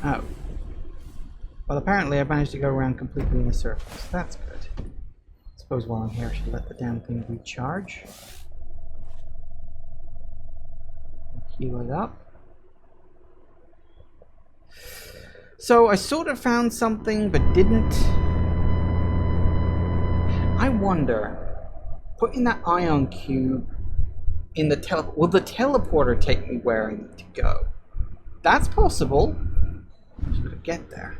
Oh. Well, apparently I've managed to go around completely in a circle, so that's good. I suppose while I'm here I should let the damn thing recharge. Heal it up. So I sort of found something, but didn't. I wonder, putting that ion cube in the will the teleporter take me where I need to go? That's possible. I just gotta get there.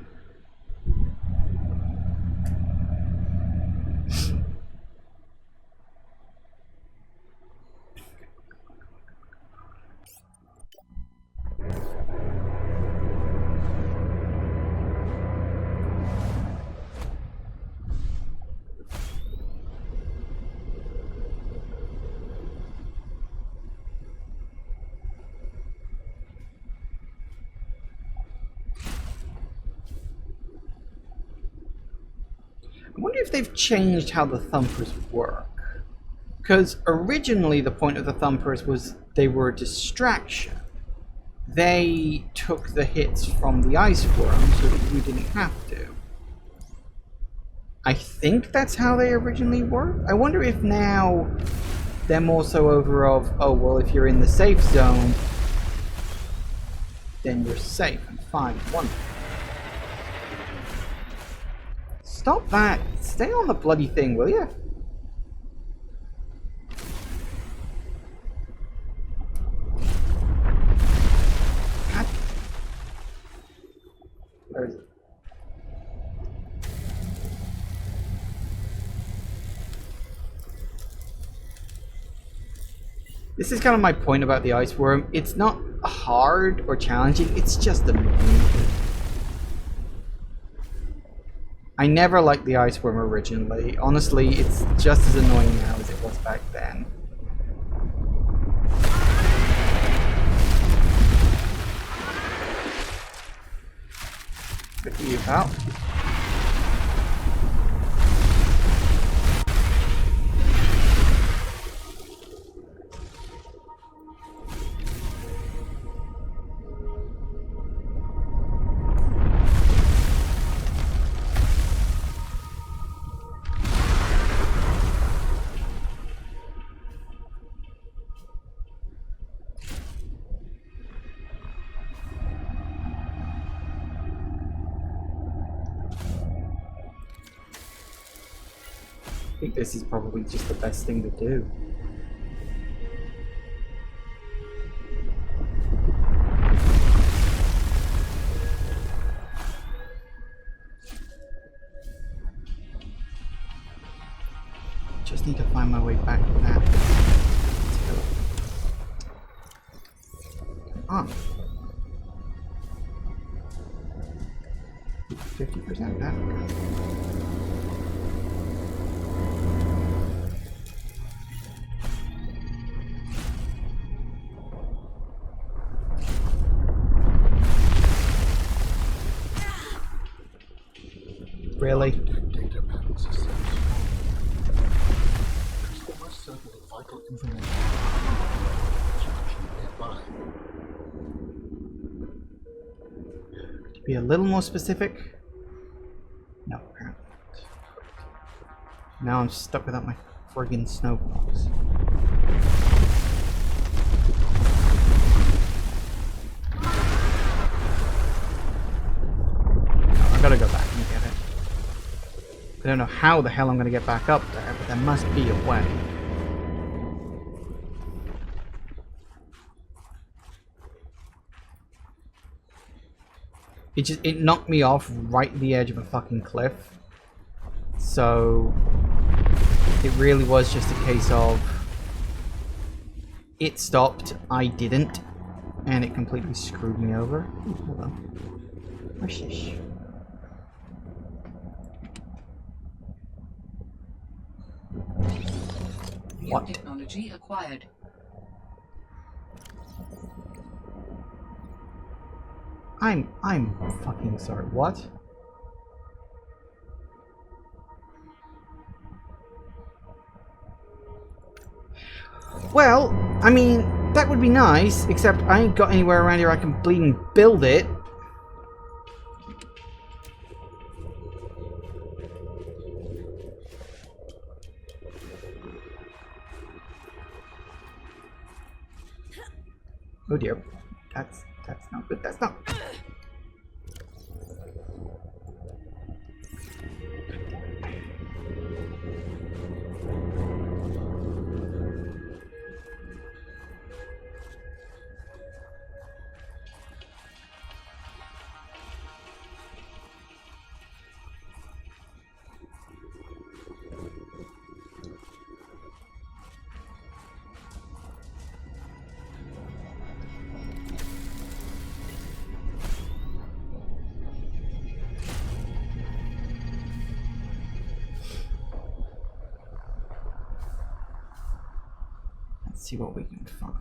I wonder if they've changed how the thumpers work. Because originally the point of the thumpers was they were a distraction. They took the hits from the ice worm so that you didn't have to. I think that's how they originally worked. I wonder if now they're more so over of, oh well, if you're in the safe zone, then you're safe and fine. Wonderful. Stop that! Stay on the bloody thing, will you? God. Where is it? This is kind of my point about the ice worm. It's not hard or challenging, it's just annoying. I never liked the ice worm originally. Honestly, it's just as annoying now as it was back then. Good for you, pal. I think this is probably just the best thing to do. Just need to find my way back to that. Let's go. Come on. 50% back. Really? Data patterns are so strong. It's almost certain that vital information nearby. Could you be a little more specific? No, apparently not. Now I'm stuck without my friggin' snowballs. I gotta go back and get it. I don't know how the hell I'm gonna get back up there, but there must be a way. It knocked me off right at the edge of a fucking cliff. So it really was just a case of it stopped, I didn't, and it completely screwed me over. Ooh, hold on. Where's this? New What? technology acquired. I'm fucking sorry. What? Well, I mean, that would be nice, except I ain't got anywhere around here I can bleeding build it. Oh dear. That's not good. That's not. Let's see what we can find.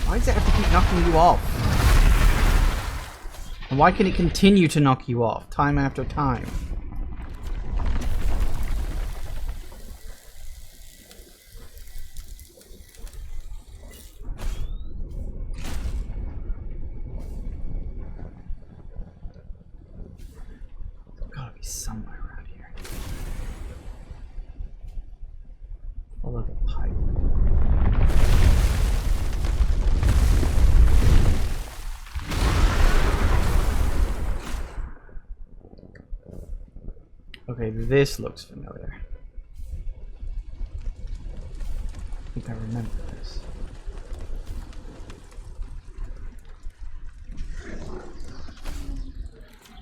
Why does it have to keep knocking you off? And why can it continue to knock you off time after time? There's gotta be somewhere around here. Follow the pipe. Okay, this looks familiar. I think I remember this.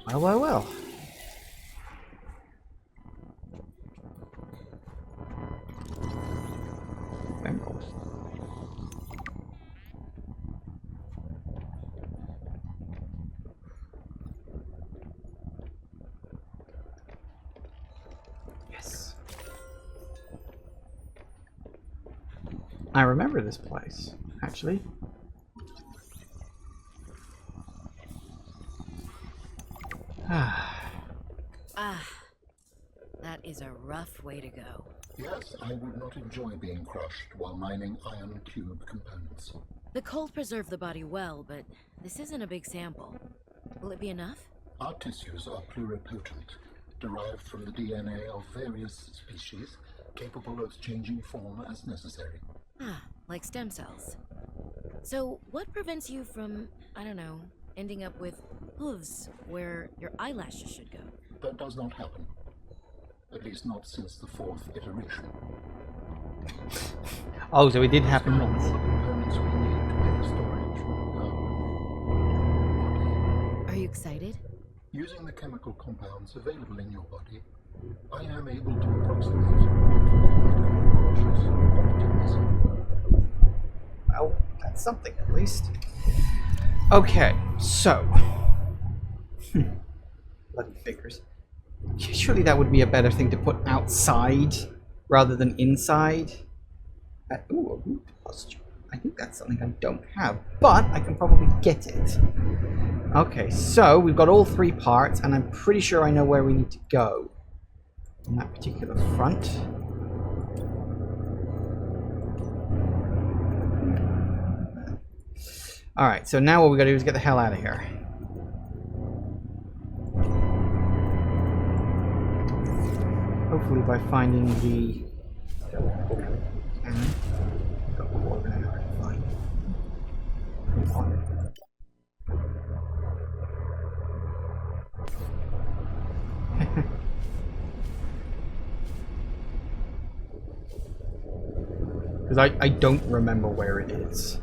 Well, well, well. Emerald. Yes. I remember this place, actually. That is a rough way to go. Yes, I would not enjoy being crushed while mining iron cube components. The cold preserved the body well, but this isn't a big sample. Will it be enough? Our tissues are pluripotent, derived from the DNA of various species, capable of changing form as necessary. Like stem cells. So, what prevents you from, I don't know, ending up with hooves where your eyelashes should go? That does not happen. At least not since the 4th iteration. Oh, so it did happen once. All the components we need to make a storage body. Are you excited? Using the chemical compounds available in your body, I am able to approximate what you might call cautious optimism. Well, that's something at least. Okay, so. Bloody figures. Surely that would be a better thing to put outside rather than inside. Ooh, a root posture. I think that's something I don't have, but I can probably get it. Okay, so we've got all 3 parts, and I'm pretty sure I know where we need to go on that particular front. Alright, so now what we gotta do is get the hell out of here. Hopefully by finding the teleporter cannon. We're gonna have to find it. Because I don't remember where it is.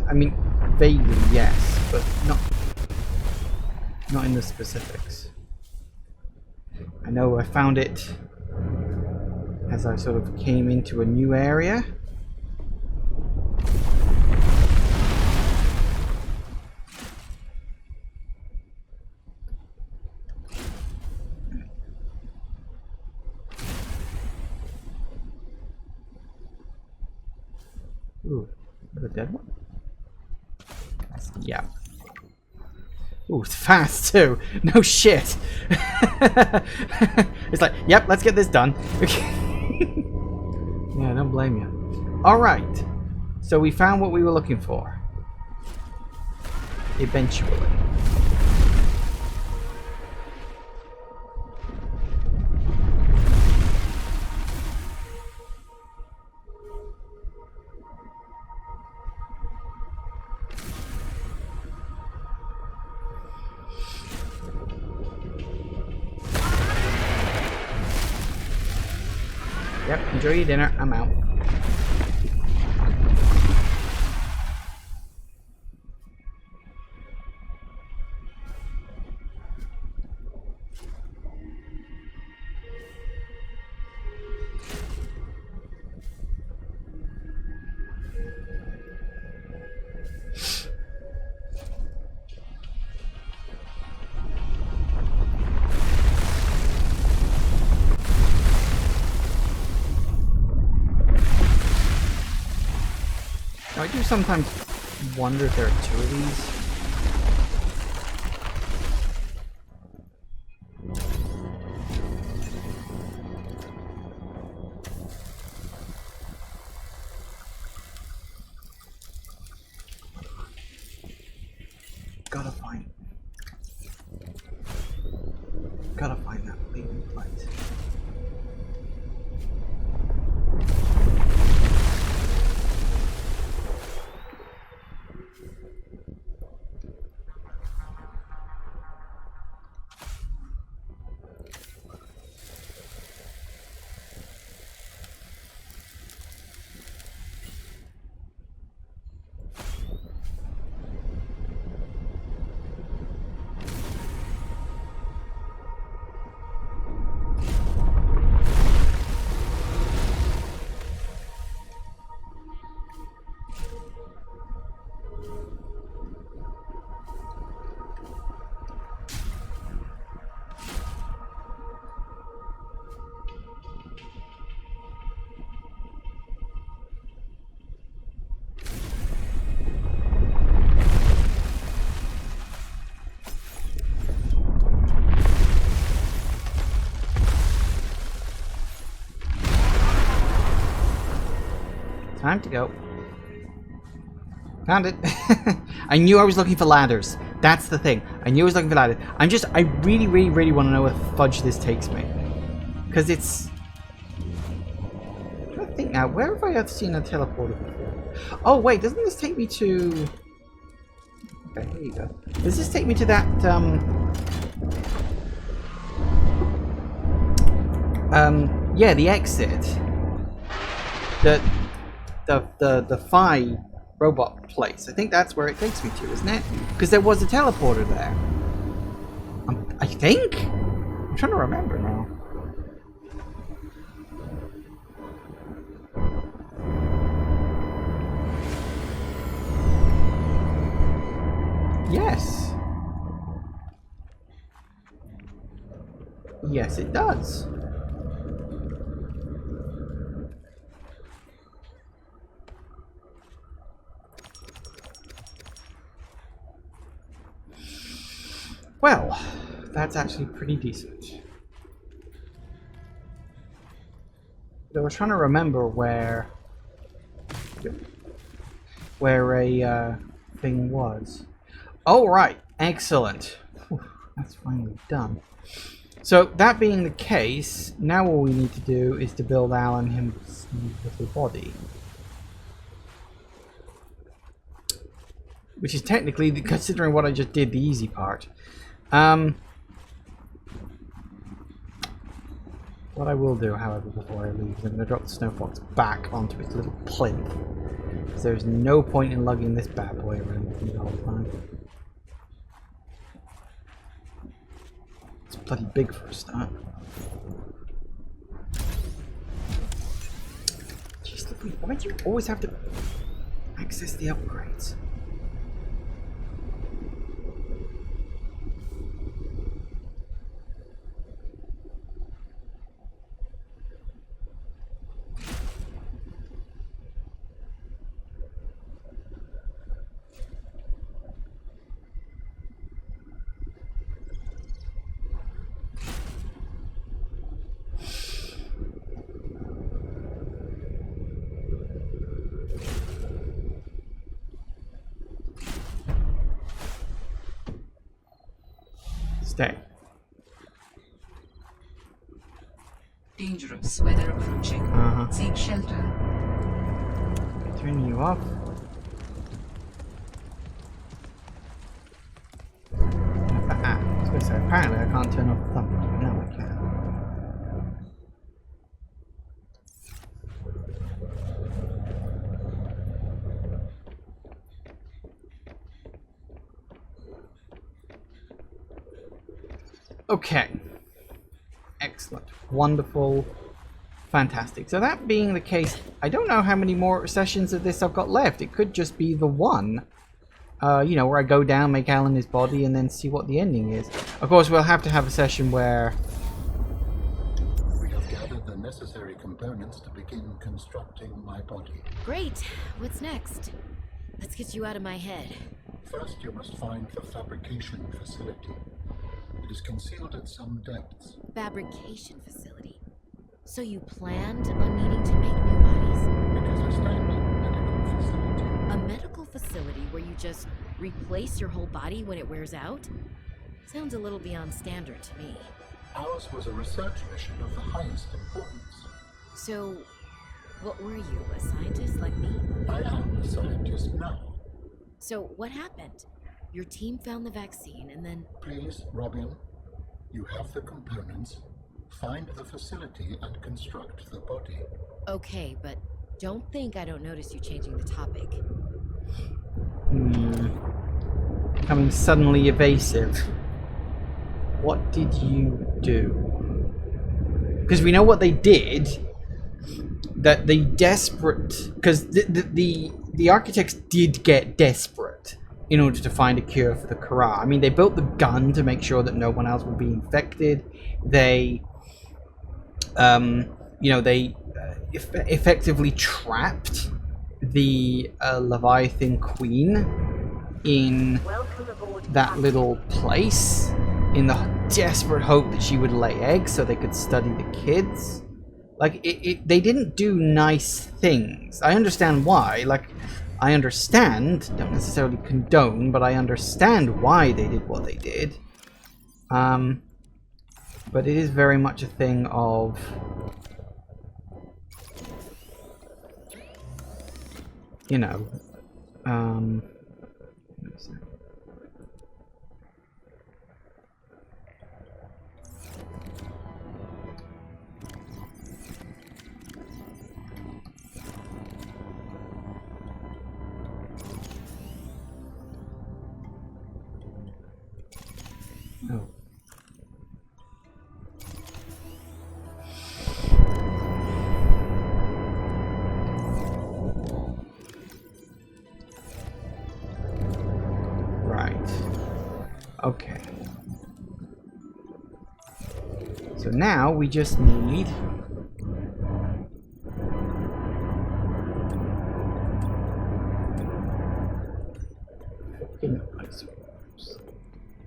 I mean, vaguely yes, but not in the specifics. I know I found it as I sort of came into a new area. Ooh, the dead one? Yeah. Ooh, it's fast too. No shit. It's like, yep, let's get this done. Yeah, don't blame you. Alright. So we found what we were looking for. Eventually. Yep, enjoy your dinner. I'm out. I do sometimes wonder if there are two of these. Gotta find that leading plate. Time to go. Found it. I knew I was looking for ladders. That's the thing. I knew I was looking for ladders. I really, really, really want to know where fudge this takes me. Because it's... I'm trying to think now. Where have I seen a teleporter before? Oh, wait. Doesn't this take me to... Okay, here you go. Does this take me to that, yeah, the exit. The Phi robot place. I think that's where it takes me to, isn't it? Because there was a teleporter there. I think? I'm trying to remember now. Yes. Yes, it does. Well, that's actually pretty decent. I was trying to remember where a thing was. Oh, right. Excellent. Whew, that's finally done. So, that being the case, now all we need to do is to build Alan his little body. Which is technically, considering what I just did, the easy part. What I will do, however, before I leave, is I'm going to drop the snowfox back onto its little plinth. Because there's no point in lugging this bad boy around with me the whole time. It's bloody big for a start. Jeez, why do you always have to access the upgrades? Stay. Dangerous weather approaching. Seek shelter. Turn you off. I was going to say, apparently I can't turn off the thumb. Now I can. Okay. Excellent. Wonderful. Fantastic. So that being the case, I don't know how many more sessions of this I've got left. It could just be the one. You know, where I go down, make Alan his body, and then see what the ending is. Of course, we'll have to have a session where... We have gathered the necessary components to begin constructing my body. Great. What's next? Let's get you out of my head. First, you must find the fabrication facility. It is concealed at some depths. Fabrication facility. So you planned on needing to make new bodies? It is a standard medical facility. A medical facility where you just replace your whole body when it wears out? Sounds a little beyond standard to me. Ours was a research mission of the highest importance. So, what were you, a scientist like me? I am a scientist now. So, what happened? Your team found the vaccine and then... Please, Robin, you have the components. Find the facility and construct the body. Okay, but don't think I don't notice you changing the topic. Becoming suddenly evasive. What did you do? Because we know what they did. That they desperate... Because the architects did get desperate in order to find a cure for the Kara. I mean, they built the gun to make sure that no one else would be infected. They... you know, they effectively trapped the Leviathan Queen in that little place in the desperate hope that she would lay eggs so they could study the kids. Like, they didn't do nice things. I understand why. Like, I understand, don't necessarily condone, but I understand why they did what they did. But it is very much a thing of... You know... Oh. Right. Okay. So now we just need...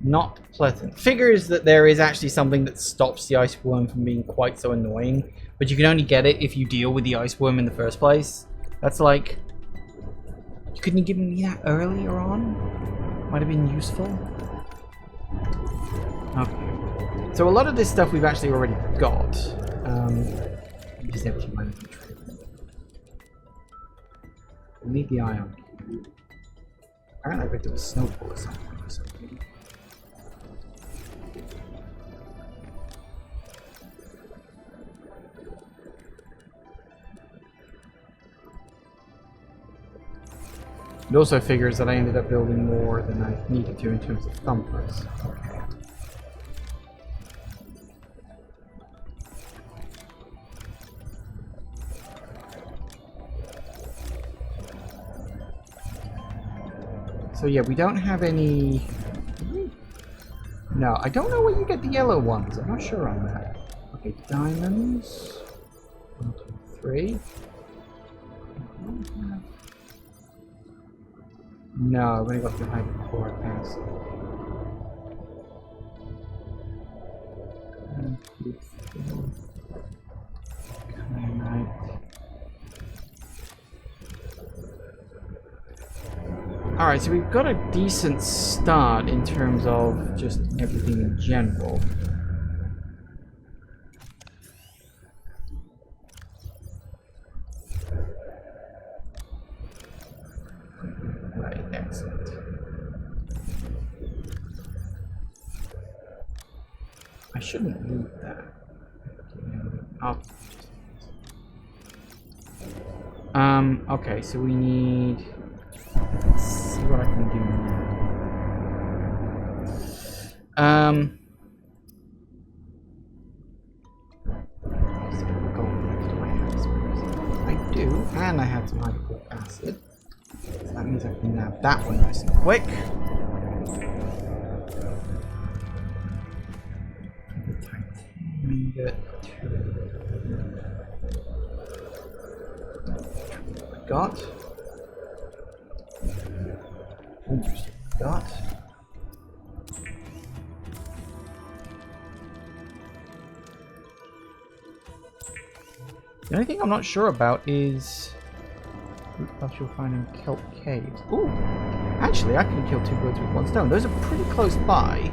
Not pleasant. Figures that there is actually something that stops the ice worm from being quite so annoying, but you can only get it if you deal with the ice worm in the first place. That's like... Couldn't you give me that earlier on? Might have been useful. Okay. So a lot of this stuff we've actually already got. Just empty my inventory. We need the ion. Apparently I picked up a snowball or something. It also figures that I ended up building more than I needed to in terms of thumpers. Okay. So yeah, we don't have any... No, I don't know where you get the yellow ones. I'm not sure on that. Okay, diamonds. 1, 2, 3. No, I've only got the hypochloric acid. 1, 2, 3. Kyanite. Alright, so we've got a decent start in terms of just everything in general. Right, excellent. I shouldn't need that. Okay, so we need... Let's see what I can do now. I do, and I have some hydrochloric acid. So that means I can nab that one nice and quick. Got. The only thing I'm not sure about is what you'll find in kelp caves. Ooh, actually, I can kill two birds with one stone. Those are pretty close by.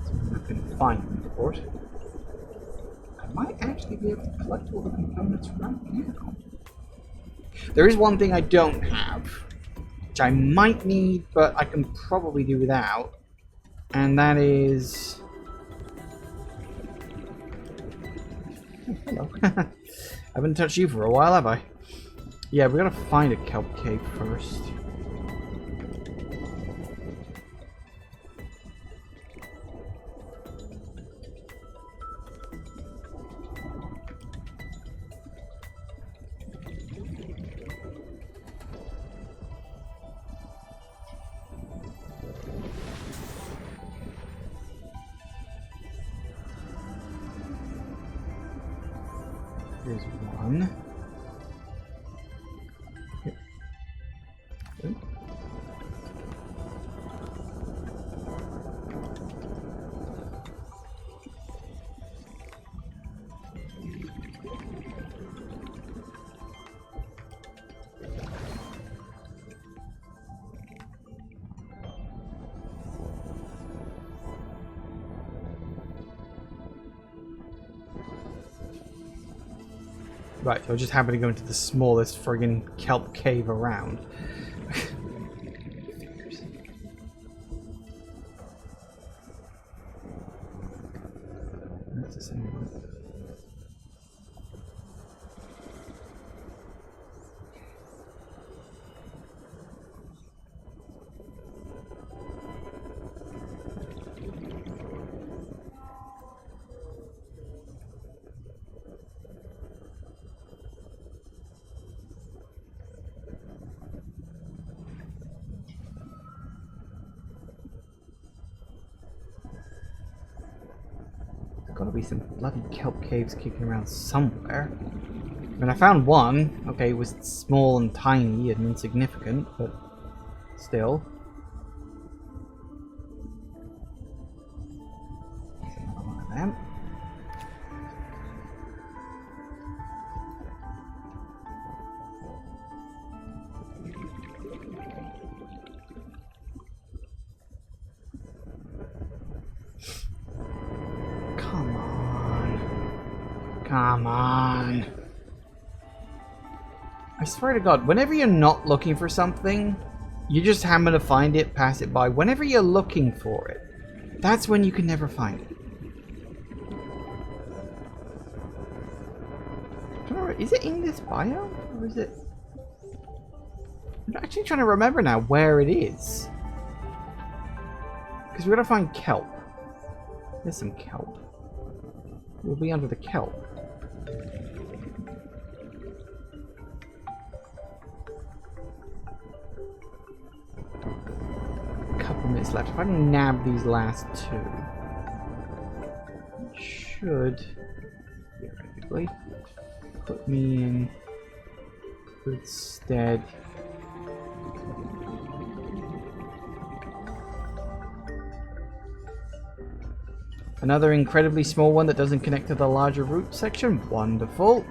So I can find them, of course. I might actually be able to collect all the components right now. There is one thing I don't have, which I might need, but I can probably do without, and that is... Oh, hello. I haven't touched you for a while, have I? Yeah, we gotta find a kelp cave first. Here's one. Here. Good. Right, so I just happen to go into the smallest friggin' kelp cave around. That's the same one. Gotta be some bloody kelp caves kicking around somewhere. I mean, I found one. Okay, it was small and tiny and insignificant, but still. There's another one of them. Come on. I swear to God, whenever you're not looking for something, you just happen to find it, pass it by. Whenever you're looking for it, that's when you can never find it. Is it in this biome? Or is it... I'm actually trying to remember now where it is. Because we're going to find kelp. There's some kelp. We'll be under the kelp. Couple minutes left. If I can nab these last two, it should theoretically put me in good stead. Another incredibly small one that doesn't connect to the larger root section. Wonderful.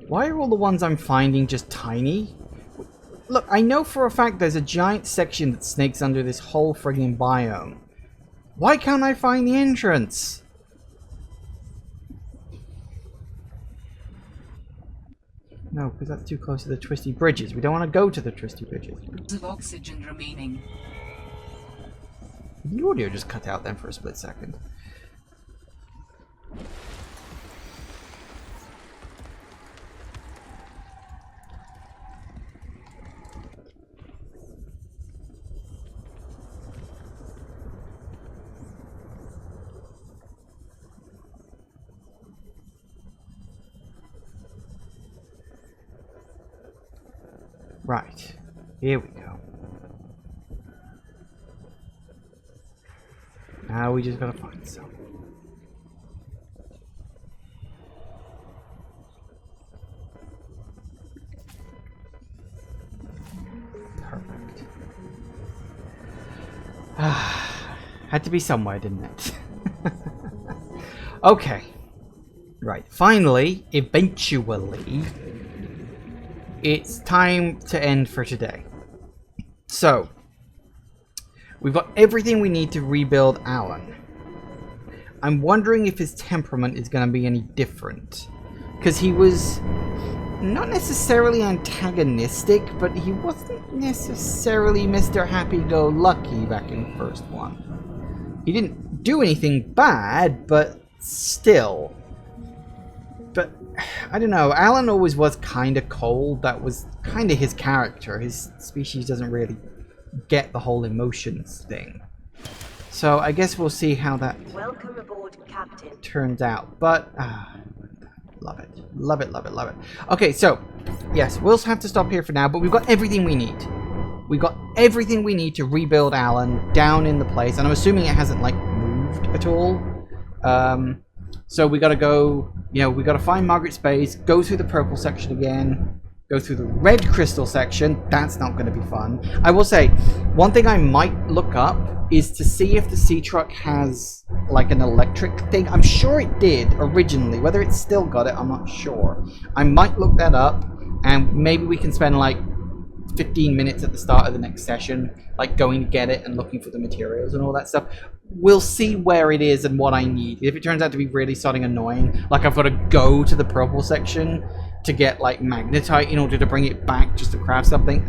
Why are all the ones I'm finding just tiny? Look, I know for a fact there's a giant section that snakes under this whole friggin' biome. Why can't I find the entrance? No, because that's too close to the twisty bridges. We don't want to go to the twisty bridges. Of oxygen remaining. The audio just cut out then for a split second. Right, here we go. Now we just gotta find some. Perfect. Had to be somewhere, didn't it? Okay. Right, finally, eventually, it's time to end for today. So, we've got everything we need to rebuild Alan. I'm wondering if his temperament is going to be any different. Because he was not necessarily antagonistic, but he wasn't necessarily Mr. Happy-Go-Lucky back in the first one. He didn't do anything bad, but still. But, I don't know, Alan always was kind of cold. That was kind of his character. His species doesn't really get the whole emotions thing. So, I guess we'll see how that Welcome aboard, Captain. turns out. But, love it. Love it, love it, love it. Okay, so, yes, we'll have to stop here for now, but we've got everything we need. We've got everything we need to rebuild Alan down in the place, and I'm assuming it hasn't, like, moved at all. So we gotta go, you know, we gotta find Margaret's base, go through the purple section again, go through the red crystal section. That's not gonna be fun. I will say, one thing I might look up is to see if the sea truck has, like, an electric thing. I'm sure it did originally. Whether it's still got it, I'm not sure. I might look that up, and maybe we can spend, like, 15 minutes at the start of the next session, like, going to get it and looking for the materials and all that stuff. We'll see where it is and what I need. If it turns out to be really starting annoying, like I've got to go to the purple section to get, like, magnetite in order to bring it back just to craft something,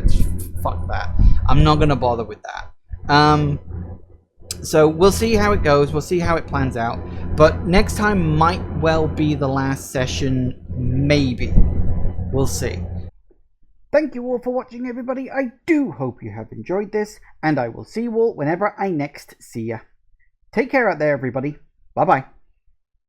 fuck that. I'm not going to bother with that. So we'll see how it goes. We'll see how it plans out. But next time might well be the last session, maybe. We'll see. Thank you all for watching, everybody. I do hope you have enjoyed this, and I will see you all whenever I next see ya. Take care out there, everybody. Bye-bye.